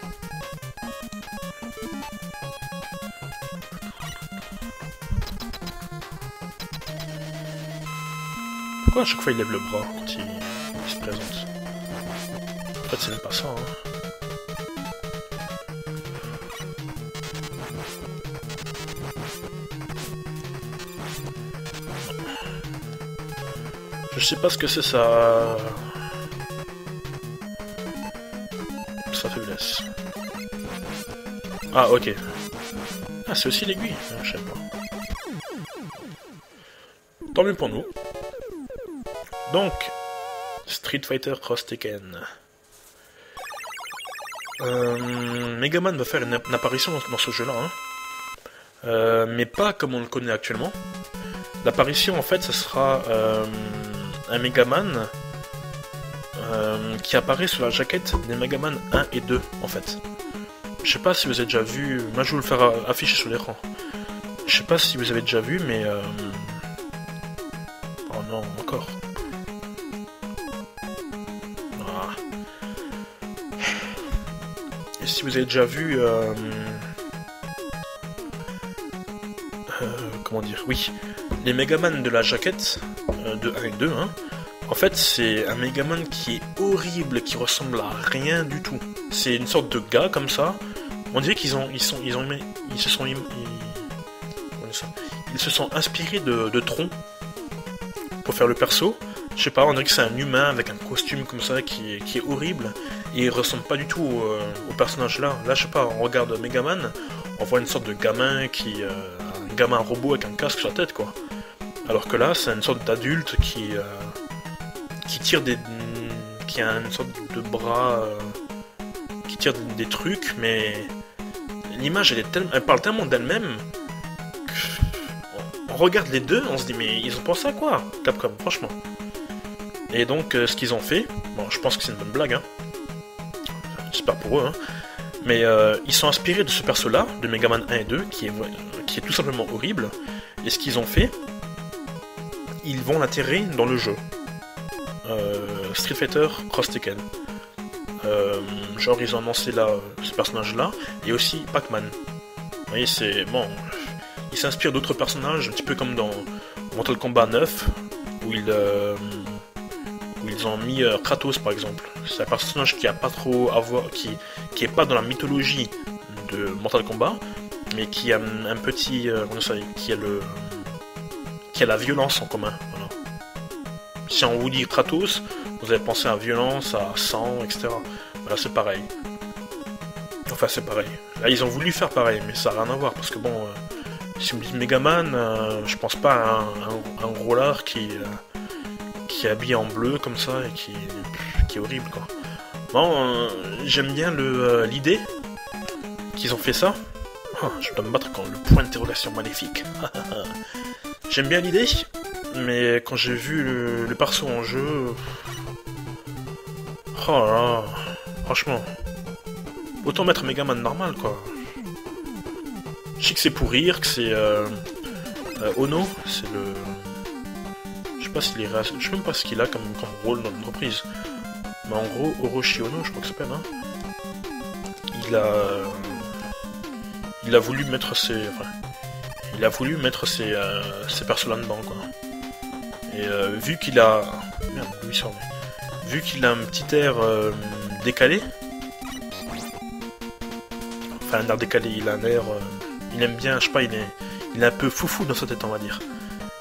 Pourquoi à chaque fois il lève le bras quand il se présente? En fait, c'est même pas ça. Hein. Je sais pas ce que c'est ça. Sa faiblesse. Ah, ok. Ah, c'est aussi l'aiguille. Ah, je sais pas. Tant mieux pour nous. Donc, Street Fighter Cross Tekken. Megaman va faire une apparition dans ce jeu-là. Hein. Mais pas comme on le connaît actuellement. L'apparition, en fait, ce sera un Megaman qui apparaît sur la jaquette des Megaman 1 et 2, en fait. Je sais pas si vous avez déjà vu... Moi, je vais vous le faire afficher sur l'écran. Je sais pas si vous avez déjà vu, mais... Oh non, encore. Ah. Et si vous avez déjà vu... comment dire? Oui. Les Megaman de la jaquette de 1 et 2, hein. En fait, c'est un Megaman qui est horrible, qui ressemble à rien du tout. C'est une sorte de gars comme ça. On dirait qu'ils se sont inspirés de Tron pour faire le perso. Je sais pas, on dirait que c'est un humain avec un costume comme ça qui est horrible et il ressemble pas du tout au personnage là. Là, je sais pas, on regarde Megaman, on voit une sorte de gamin un gamin robot avec un casque sur la tête, quoi. Alors que là, c'est une sorte d'adulte qui tire qui a une sorte de bras qui tire des trucs, mais l'image elle parle tellement d'elle-même qu'on regarde les deux, on se dit mais ils ont pensé à quoi, Capcom, franchement. Et donc ce qu'ils ont fait, bon, je pense que c'est une bonne blague, hein. J'espère pour eux, hein. Mais ils sont inspirés de ce perso-là, de Megaman 1 et 2, qui est tout simplement horrible. Et ce qu'ils ont fait, ils vont l'intégrer dans le jeu. Street Fighter Cross Tekken. Genre ils ont annoncé là ce personnage-là, et aussi Pac-Man. Vous voyez, c'est bon. Ils s'inspirent d'autres personnages, un petit peu comme dans Mortal Kombat 9, où ils ont mis Kratos par exemple. C'est un personnage qui a pas trop à voir, qui est pas dans la mythologie de Mortal Kombat, mais qui a un petit, qui a la violence en commun. Voilà. Si on vous dit Kratos, vous allez penser à violence, à sang, etc. Voilà, c'est pareil. Enfin, c'est pareil. Là, ils ont voulu faire pareil, mais ça n'a rien à voir, parce que bon, si vous me dites Megaman, je pense pas à un gros lard qui est habillé en bleu comme ça et qui est horrible, quoi. Bon, j'aime bien l'idée qu'ils ont fait ça. Oh, je dois me battre quand le point d'interrogation maléfique. J'aime bien l'idée, mais quand j'ai vu le perso en jeu... Oh là là... Franchement. Autant mettre Megaman normal, quoi. Je sais que c'est pour rire, que c'est... Ono, c'est le... Je sais pas s'il est... Je sais même pas ce qu'il a comme rôle dans l'entreprise. Mais en gros, Orochi Ono, je crois que ça s'appelle, hein. Il a voulu mettre ses... Enfin, il a voulu mettre ses persos là-dedans, quoi. Et vu qu'il a... Merde, d'où il sort, mais... Vu qu'il a un petit air décalé... Enfin, un air décalé, il a un air... il aime bien, je sais pas, il est un peu foufou dans sa tête, on va dire.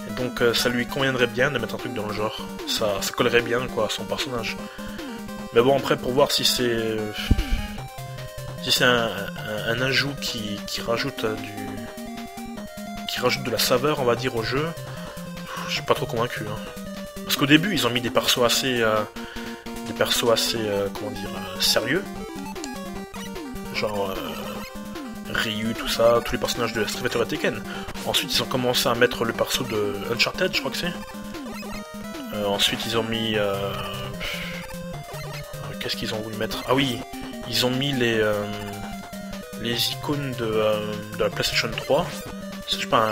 Et donc ça lui conviendrait bien de mettre un truc dans le genre. Ça collerait bien, quoi, à son personnage. Mais bon, après, pour voir si c'est... Si c'est un ajout qui rajoute qui rajoute de la saveur, on va dire, au jeu, je suis pas trop convaincu. Hein. Parce qu'au début, ils ont mis des persos assez... comment dire, sérieux. Genre... Ryu, tout ça, tous les personnages de Street Fighter et Tekken. Ensuite, ils ont commencé à mettre le perso de Uncharted, je crois que c'est. Ensuite, ils ont mis... Qu'est-ce qu'ils ont voulu mettre? Ah oui, ils ont mis les icônes de la PlayStation 3. C'est, je sais pas,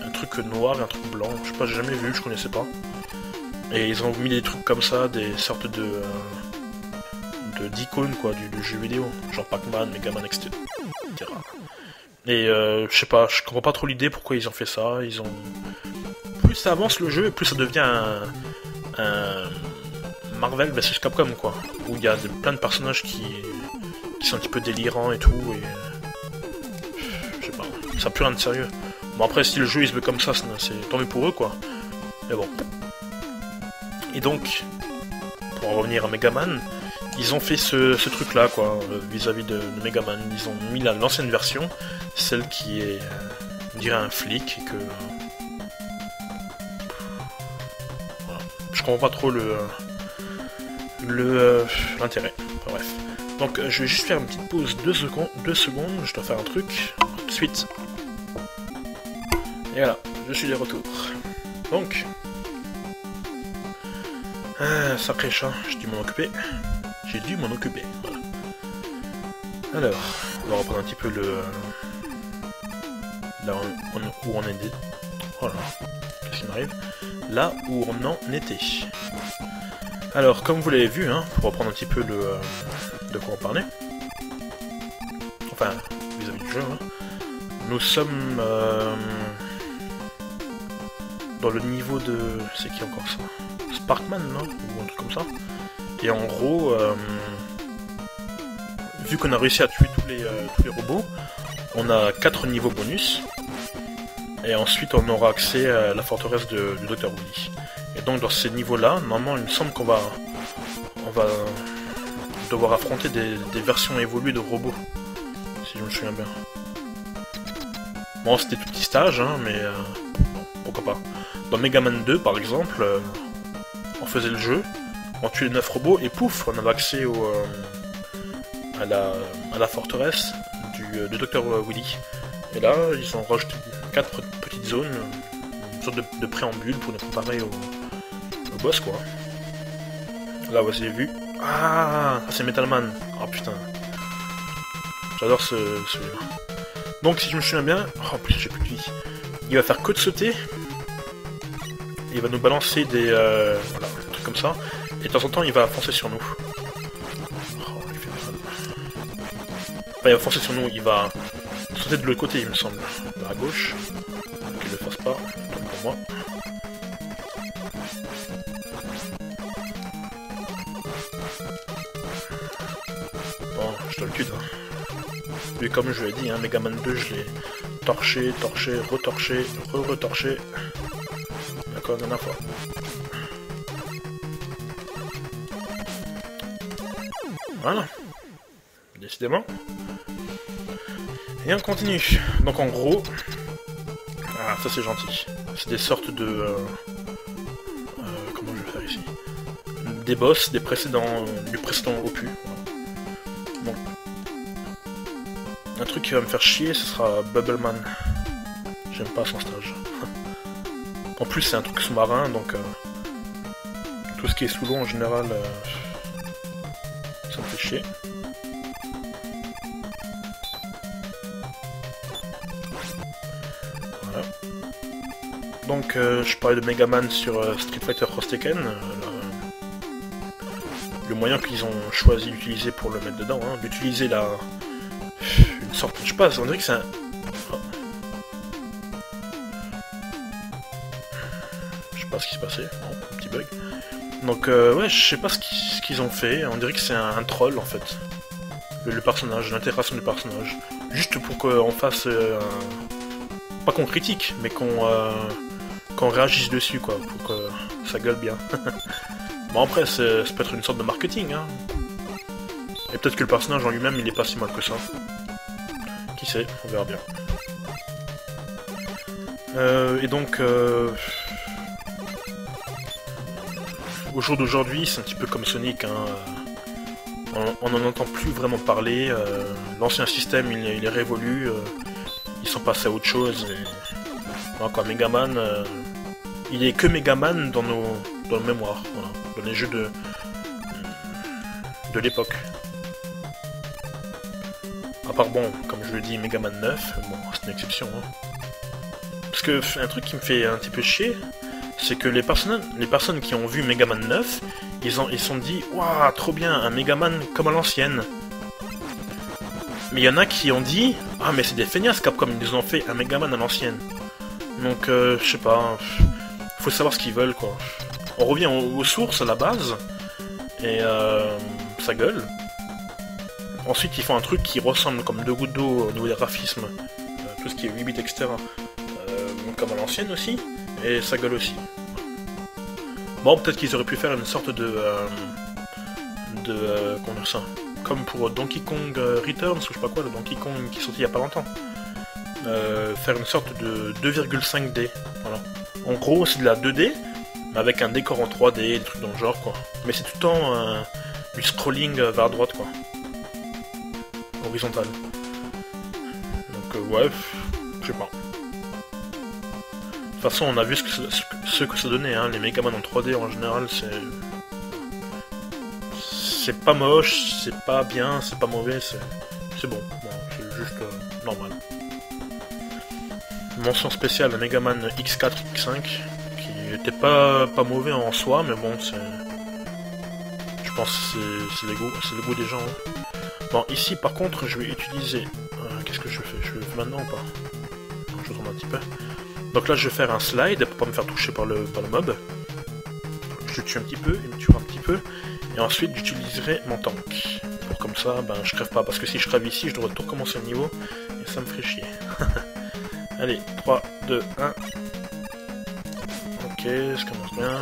un truc noir et un truc blanc. Je sais pas, j'ai jamais vu, je connaissais pas. Et ils ont mis des trucs comme ça, des sortes d'icônes, quoi, du jeu vidéo. Genre Pac-Man, Megaman, etc. Et je sais pas, je comprends pas trop l'idée pourquoi ils ont fait ça. Ils ont... Plus ça avance le jeu, plus ça devient un Marvel vs Capcom, quoi. Où il y a plein de personnages qui sont un petit peu délirants et tout, et... Je sais pas, ça n'a plus rien de sérieux. Bon après, si le jeu il se veut comme ça, c'est tant mieux pour eux, quoi. Mais bon. Et donc, pour en revenir à Megaman, ils ont fait ce truc-là, quoi, vis-à-vis de Megaman. Ils ont mis l'ancienne version, celle qui est, on dirait un flic, et que... Voilà. Je comprends pas trop l'intérêt. Enfin, bref. Donc, je vais juste faire une petite pause, 2 secondes, je dois faire un truc, tout de suite. Et voilà, je suis de retour. Donc... sacré chat, j'ai dû m'en occuper. Voilà. Alors, on va reprendre un petit peu là où on est. Voilà. Qu'est-ce qui m'arrive? Là où on en était. Alors, comme vous l'avez vu, hein, pour reprendre un petit peu de quoi on parlait. Enfin, vis-à-vis du jeu, hein, nous sommes dans le niveau de... C'est qui encore ça? Sparkman, non? Ou un truc comme ça. Et en gros, vu qu'on a réussi à tuer tous les robots, on a 4 niveaux bonus. Et ensuite, on aura accès à la forteresse du Dr. Wily. Et donc, dans ces niveaux-là, normalement, il me semble qu'on va devoir affronter des versions évoluées de robots. Si je me souviens bien. Bon, c'était tout petit stage, hein, mais bon, pourquoi pas. Dans Megaman 2, par exemple, on faisait le jeu, on tuait les 9 robots, et pouf, on avait accès à la forteresse du Dr. Wily. Et là, ils ont rajouté 4 petites zones, une sorte de préambule pour nous comparer au boss, quoi. Là, vous avez vu. Ah, c'est Metal Man. Oh putain. J'adore celui-là. Donc, si je me souviens bien... Oh, plus j'ai plus de vie. Il va faire que de sauter. Et il va nous balancer des... voilà, des trucs comme ça. Et de temps en temps, il va foncer sur nous. Oh, il fait mal. Enfin, il va foncer sur nous, il va sauter de l'autre côté, il me semble. À gauche. Qu'il ne le fasse pas. Donc pour moi. Bon, je te le tue, hein. Et comme je l'ai dit, hein, Megaman 2, je l'ai torché, retorché, retorché. D'accord, la dernière fois. Voilà. Décidément. Et on continue. Donc en gros... Ah, ça c'est gentil. C'est des sortes de... comment je vais faire ici? Des boss du précédent opus. Bon. Un truc qui va me faire chier, ce sera Bubbleman. J'aime pas son stage. En plus, c'est un truc sous-marin, donc... tout ce qui est sous l'eau, en général... ça me fait chier. Voilà. Donc je parlais de Megaman sur Street Fighter Cross Tekken. Le moyen qu'ils ont choisi d'utiliser pour le mettre dedans, hein, d'utiliser une sorte... Je sais pas, on dirait que c'est un... Oh. Je sais pas ce qui s'est passé, oh, un petit bug. Donc ouais, je sais pas ce qu'ils ont fait, on dirait que c'est un troll en fait. Le personnage, l'intégration du personnage. Juste pour qu'on fasse... Pas qu'on critique, mais qu'on réagisse dessus quoi, pour que ça gueule bien. Bon après, ça peut être une sorte de marketing, hein. Et peut-être que le personnage en lui-même, il est pas si mal que ça. Qui sait, on verra bien. Et donc... Au jour d'aujourd'hui, c'est un petit peu comme Sonic, hein. On n'en entend plus vraiment parler. L'ancien système, il est révolu. Ils sont passés à autre chose. Et... Voilà, quoi, Megaman... il est que Megaman dans nos mémoires, voilà, dans les jeux de l'époque. À part, bon, comme je le dis, Megaman 9, bon, c'est une exception. Hein. Parce que un truc qui me fait un petit peu chier, c'est que les personnes qui ont vu Megaman 9, ils se sont dit « Waouh, trop bien, un Megaman comme à l'ancienne !» Mais il y en a qui ont dit « Ah, mais c'est des feignasses Capcom, ils nous ont fait un Megaman à l'ancienne. » Donc, je sais pas, faut savoir ce qu'ils veulent, quoi. On revient aux sources, à la base, et ça gueule. Ensuite, ils font un truc qui ressemble comme deux gouttes d'eau au niveau des graphismes, tout ce qui est 8 bits, etc. Comme à l'ancienne aussi, et ça gueule aussi. Bon, peut-être qu'ils auraient pu faire une sorte comment dire ça, comme pour Donkey Kong Returns, ou je sais pas quoi, le Donkey Kong qui est sorti il y a pas longtemps. Faire une sorte de 2,5D, voilà. En gros, c'est de la 2D, mais avec un décor en 3D, des trucs dans le genre, quoi. Mais c'est tout le temps du scrolling vers droite, quoi. Horizontal. Donc, ouais, je sais pas. De toute façon, on a vu ce que ça donnait, hein. Les Megaman en 3D, en général, c'est pas moche, c'est pas bien, c'est pas mauvais, c'est bon. Bon, c'est juste normal. Mention spéciale à Megaman X4, X5, qui était pas mauvais en soi, mais bon, je pense que c'est le goût des gens. Hein. Bon, ici, par contre, je vais utiliser... Qu'est-ce que je fais? Je le fais maintenant ou pas? Non, je tourne un petit peu. Donc là, je vais faire un slide pour pas me faire toucher par le mob. Je le tue un petit peu, il me tuera un petit peu. Et ensuite, j'utiliserai mon tank. Pour comme ça, ben, je crève pas. Parce que si je crève ici, je devrais tout recommencer le niveau. Et ça me ferait chier. Allez, 3, 2, 1. Ok, ça commence bien.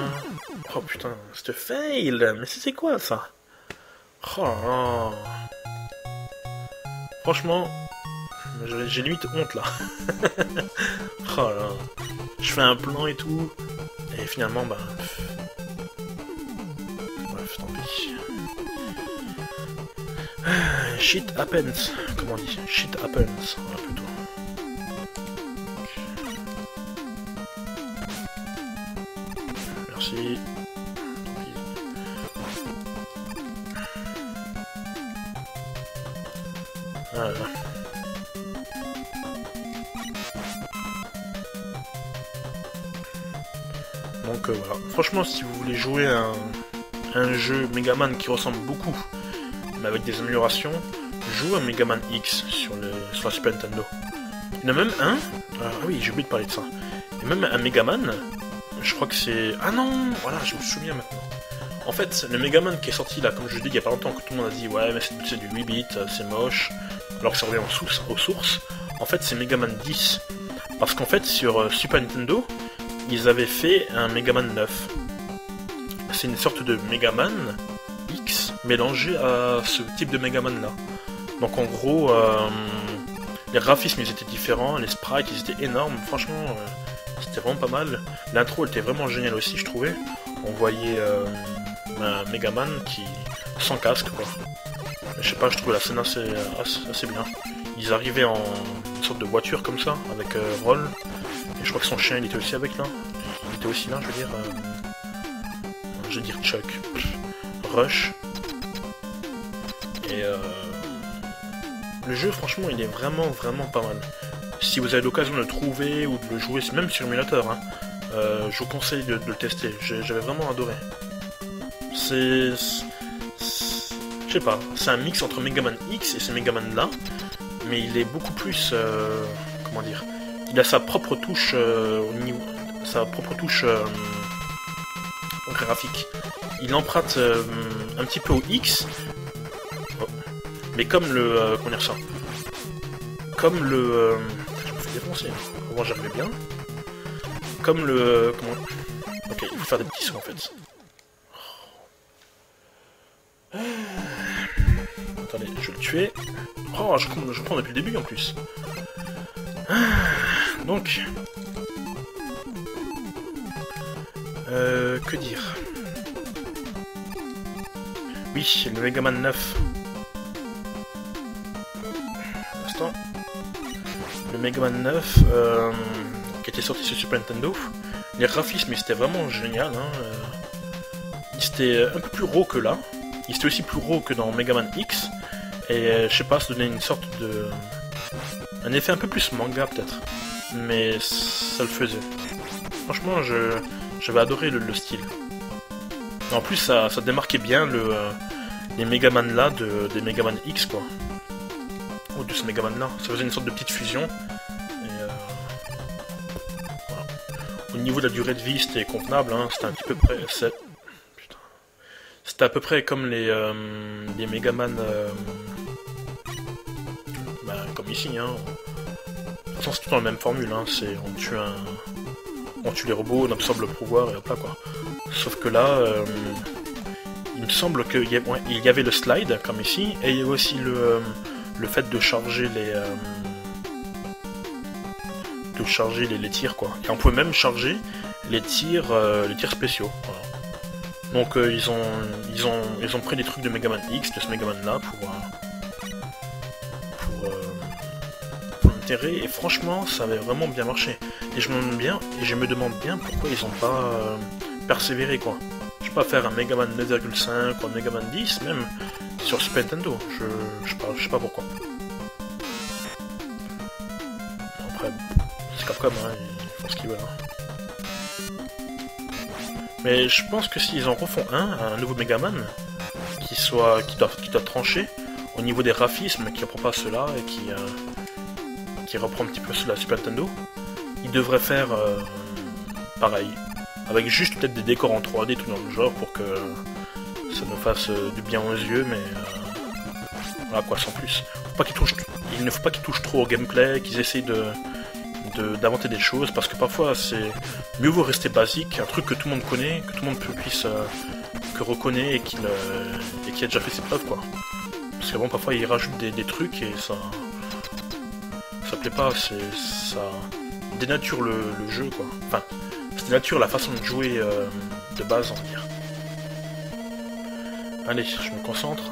Oh putain, c'était fail. Mais c'est quoi ça? Oh. Franchement, j'ai limite honte là. Oh là. Je fais un plan et tout. Et finalement, bah... Bref, tant pis. Shit happens. Comment on dit? Shit happens. Voilà, plutôt. Merci. Voilà. Donc voilà. Franchement, si vous voulez jouer un jeu Megaman qui ressemble beaucoup, mais avec des améliorations, joue à Megaman X sur la Super Nintendo. Il y en a même un... Ah oui, j'ai oublié de parler de ça. Il y a même un Megaman, je crois que c'est... Ah non, voilà, je me souviens maintenant. En fait, le Megaman qui est sorti là, comme je l'ai dit il y a pas longtemps, que tout le monde a dit ouais mais c'est du 8 bits, c'est moche, alors que ça revient aux sources, en fait c'est Megaman 10. Parce qu'en fait sur Super Nintendo, ils avaient fait un Megaman 9. C'est une sorte de Megaman X mélangé à ce type de Megaman là. Donc en gros, les graphismes ils étaient différents, les sprites ils étaient énormes, franchement c'était vraiment pas mal. L'intro était vraiment géniale aussi je trouvais. On voyait un Megaman qui sans casque quoi. Je sais pas, je trouvais la scène assez bien. Ils arrivaient en une sorte de voiture comme ça, avec Roll. Et je crois que son chien il était aussi avec là. Il était aussi là, je veux dire Chuck. Rush. Et le jeu, franchement, il est vraiment pas mal. Si vous avez l'occasion de le trouver ou de le jouer, même sur émulateur, hein, je vous conseille de le tester. J'avais vraiment adoré. Je sais pas, c'est un mix entre Mega Man X et ce Mega Man là, mais il est beaucoup plus, comment dire, il a sa propre touche au niveau, sa propre touche graphique. Il emprunte un petit peu au X, mais comme le, comment dire ça, comme le, je me fais défoncer, avant j'arrivais bien, comme le, comment, ok, il faut faire des petits sons en fait. Attendez, je vais le tuer. Oh, je prends depuis le début en plus. Donc... que dire? Oui, le Mega Man 9. Un instant. Le Mega Man 9, qui était sorti sur Super Nintendo. Les graphismes, c'était vraiment génial. Hein. C'était un peu plus raw que là. Il était aussi plus raw que dans Mega Man X. Et je sais pas, ça donnait une sorte de... un effet un peu plus manga peut-être. Mais ça le faisait. Franchement, j'avais adoré le style. En plus, ça démarquait bien les Mega Man là des Mega Man X quoi. Ou de ce Mega Man là. Ça faisait une sorte de petite fusion. Et voilà. Au niveau de la durée de vie, c'était convenable. Hein. C'était un petit peu près... C'était à peu près comme les Mega Man... comme ici, hein. De toute façon, c'est tout dans la même formule, hein. C'est on tue les robots, on absorbe le pouvoir et hop là quoi. Sauf que là, il me semble qu'il y avait le slide comme ici, et il y avait aussi le fait de charger les tirs quoi. Et on pouvait même charger les tirs spéciaux. Voilà. Donc ils ont pris des trucs de Mega Man X, de ce Mega Man là pour l'intérêt, et franchement ça avait vraiment bien marché. Et je me demande bien pourquoi ils ont pas persévéré quoi. Je vais pas faire un Mega Man 9,5 ou un Mega Man 10 même sur Super Nintendo, je sais pas pourquoi. Après, c'est Capcom, hein, ils font ce qu'ils veulent. Hein. Mais je pense que s'ils en refont un nouveau Mega Man, qui doit trancher au niveau des graphismes, qui reprend pas cela et qui reprend un petit peu la Super Nintendo, ils devraient faire pareil, avec juste peut-être des décors en 3D, tout dans le genre, pour que ça nous fasse du bien aux yeux, mais voilà quoi, sans plus. Il ne faut pas qu'ils touchent trop au gameplay, qu'ils essayent d'inventer des choses, parce que parfois c'est mieux vaut rester basique, un truc que tout le monde connaît, que tout le monde que reconnaît et qui a déjà fait ses preuves quoi. Parce que bon, parfois ils rajoutent des trucs et ça plaît pas, ça dénature le jeu quoi. Enfin, ça dénature la façon de jouer de base on va dire. Allez, je me concentre.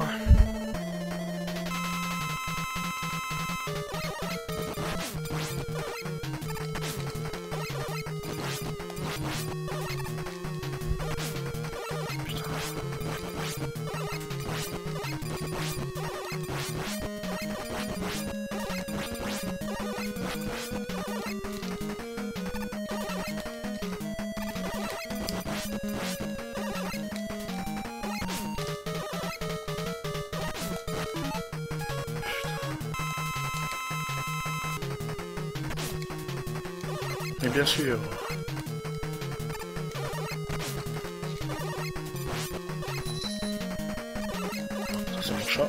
Mais bien sûr. Ça c'est mon chat.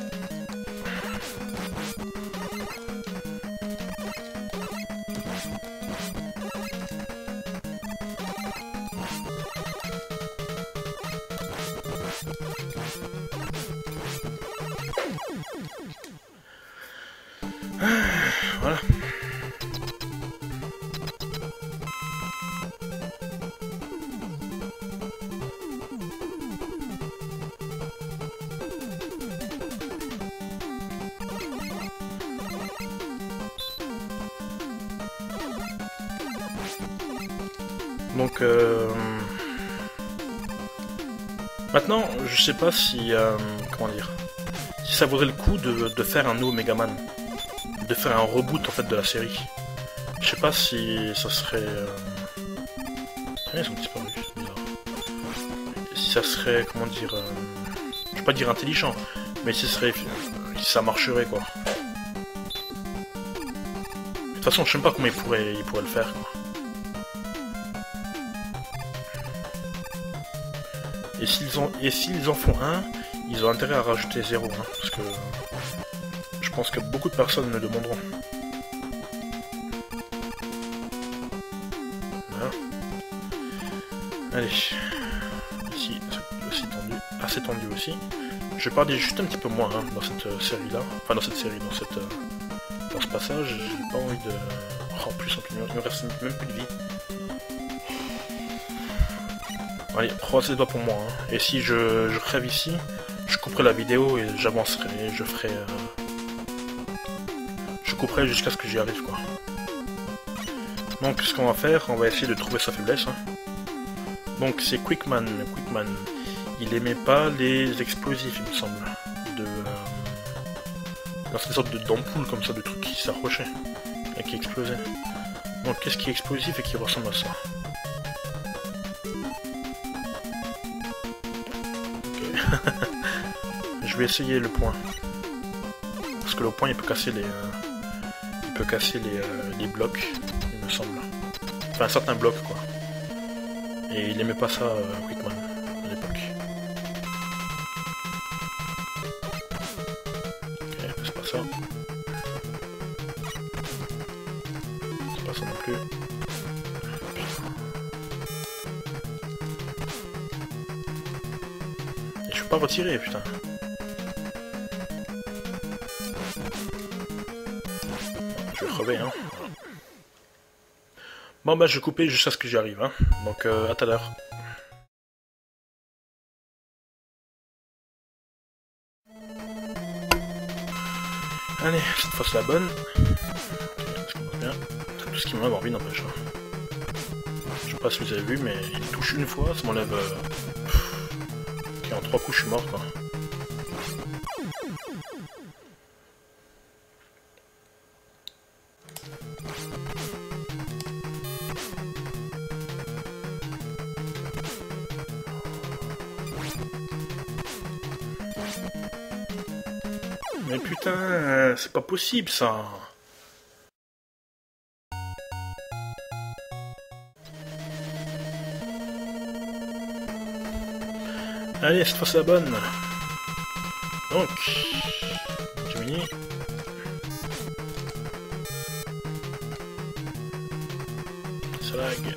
Voilà. Donc maintenant, je sais pas si comment dire, si ça vaudrait le coup de faire un nouveau Megaman. De faire un reboot en fait de la série. Je sais pas si ça serait... Ah, ils ont disparu, c'est bizarre. Si ça serait, comment dire... Je vais pas dire intelligent, mais si ça marcherait quoi. De toute façon, je sais pas comment ils pourraient le faire quoi. Et s'ils en font un, ils ont intérêt à rajouter 0, hein, parce que je pense que beaucoup de personnes me demanderont. Voilà. Allez, ici c'est aussi tendu, assez tendu aussi. Je vais parler juste un petit peu moins hein, dans cette série-là, enfin dans cette série, dans ce passage. J'ai pas envie de. Oh, en plus, il me reste même plus de vie. Allez, croisez les doigts pour moi. Hein. Et si je crève ici, je couperai la vidéo et j'avancerai. Je ferai. Je couperai jusqu'à ce que j'y arrive, quoi. Donc, ce qu'on va faire, on va essayer de trouver sa faiblesse. Hein. Donc, c'est Quickman. Quickman. Il aimait pas les explosifs, il me semble. Dans cette sorte d'ampoule comme ça, de trucs qui s'accrochaient et qui explosaient. Donc, qu'est-ce qui est explosif et qui ressemble à ça? Je vais essayer le point. Parce que le point il peut casser les blocs, il me semble. Enfin certains blocs quoi. Et il aimait pas ça Quickman à l'époque. Ok, c'est pas ça. C'est pas ça non plus. Et je peux pas retirer putain. Je vais crever hein. Bon bah je vais couper jusqu'à ce que j'y arrive hein. Donc à tout à l'heure. Allez, cette fois c'est la bonne. Ça commence bien. C'est tout ce qui m'enlève envie n'empêche. Je sais pas si vous avez vu mais il touche une fois, ça m'enlève... Ok, en 3 coups je suis mort quoi. Mais putain, c'est pas possible ça. Allez, cette fois c'est la bonne. Donc, Gemini. Ça lag.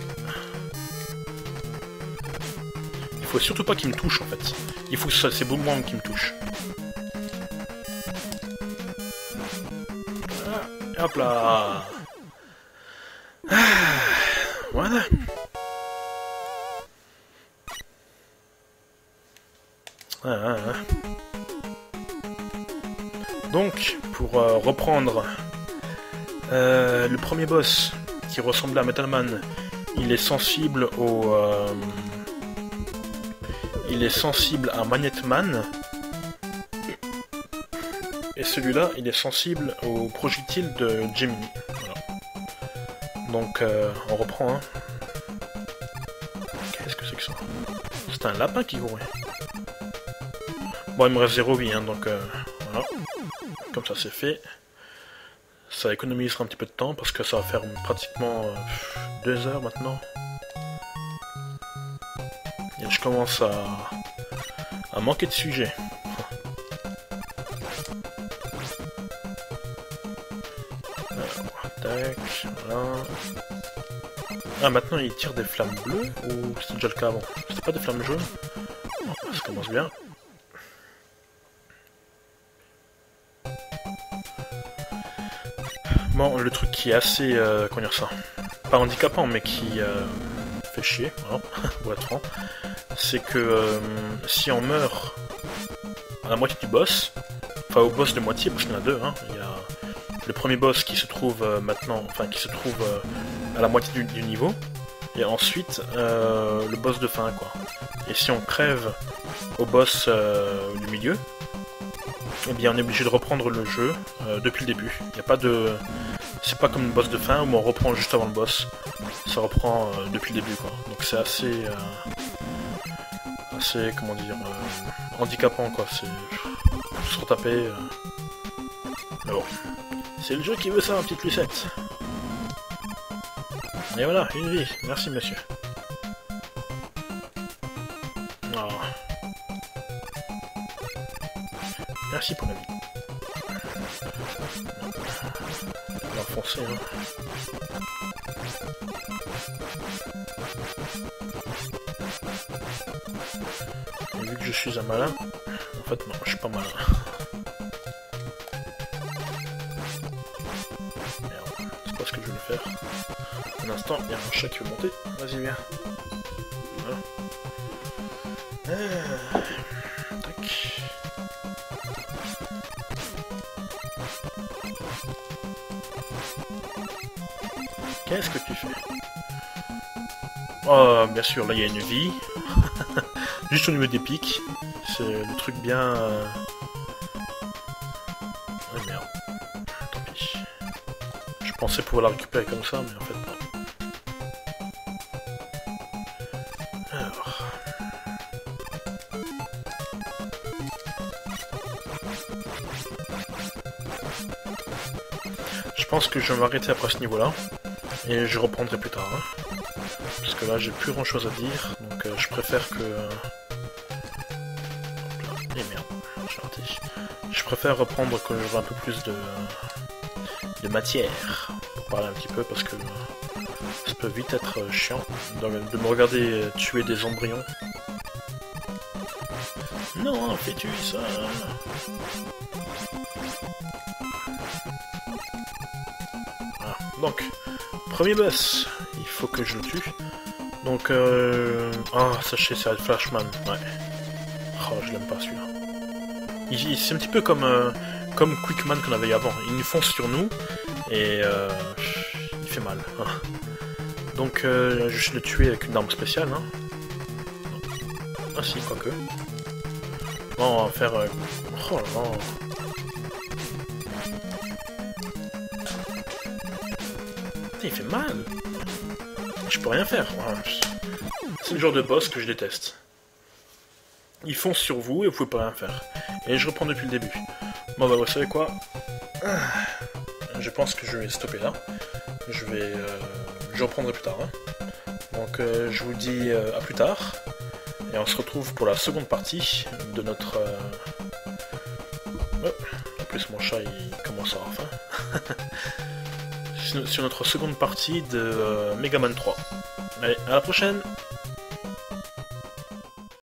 Il faut surtout pas qu'il me touche en fait. Il faut que c'est Boomerang qui me touche. Hop là. Voilà. Donc, pour reprendre le premier boss qui ressemblait à Metal Man, il est sensible au... il est sensible à Magnet Man. Et celui-là, il est sensible au projectile de Gemini. Voilà. Donc, on reprend. Hein. Qu'est-ce que c'est que ça? C'est un lapin qui courait. Bon, il me reste 0 vie, hein, donc voilà. Comme ça, c'est fait. Ça économisera un petit peu de temps, parce que ça va faire pratiquement 2 heures maintenant. Et je commence à manquer de sujet. Tac, voilà. Ah, maintenant il tire des flammes bleues ou c'était déjà le cas avant? C'était pas des flammes jaunes? Non, ça commence bien. Bon, le truc qui est assez, comment dire ça? Pas handicapant, mais qui fait chier, voilà, pour être franc, c'est que si on meurt à la moitié du boss, enfin au boss de moitié, parce qu'il y en a 2, hein, il y a le premier boss qui se trouve maintenant, enfin qui se trouve à la moitié du niveau, et ensuite le boss de fin quoi. Et si on crève au boss du milieu, eh bien on est obligé de reprendre le jeu depuis le début. Il n'y a pas de... C'est pas comme le boss de fin où on reprend juste avant le boss. Ça reprend depuis le début quoi. Donc c'est assez... assez, comment dire... handicapant quoi. C'est... se retaper... Mais bon. C'est le jeu qui veut ça, ma petite Lucette. Et voilà, une vie. Merci monsieur. Oh. Merci pour la vie. On va foncer, hein. Et vu que je suis un malin, en fait non, je suis pas malin. Merde, c'est pas ce que je voulais faire. Un instant, il y a un chat qui veut monter. Vas-y, viens. Voilà. Tac. Qu'est-ce que tu fais? Oh, bien sûr, là il y a une vie. Juste au niveau des pics. C'est le truc bien... Oh merde. Tant pis. Je pensais pouvoir la récupérer comme ça, mais en fait non. Alors... Je pense que je vais m'arrêter après ce niveau-là. Et je reprendrai plus tard. Hein. Parce que là, j'ai plus grand chose à dire. Donc je préfère que... Et merde, j'ai raté. Je préfère reprendre quand j'aurai un peu plus de matière. Pour parler un petit peu, parce que ça peut vite être chiant de me regarder tuer des embryons. Non, fais-tu ça? Voilà. Donc, premier boss, il faut que je le tue. Donc, ah, sachez, c'est Flashman, ouais. Oh, je l'aime pas celui-là. C'est un petit peu comme Quickman qu'on avait avant. Il nous fonce sur nous, et il fait mal. Hein. Donc, je vais le tuer avec une arme spéciale. Hein. Ah si, quoique. Bon, on va faire... Oh là là. Putain, il fait mal. Je peux rien faire. C'est le genre de boss que je déteste. Ils foncent sur vous et vous pouvez pas rien faire. Et je reprends depuis le début. Bon bah vous savez quoi? Je pense que je vais stopper là. Je reprendrai plus tard. Hein. Donc je vous dis à plus tard. Et on se retrouve pour la seconde partie de notre... Oh, en plus mon chat il commence à avoir faim. Sur notre seconde partie de Mega Man 3. Allez, à la prochaine!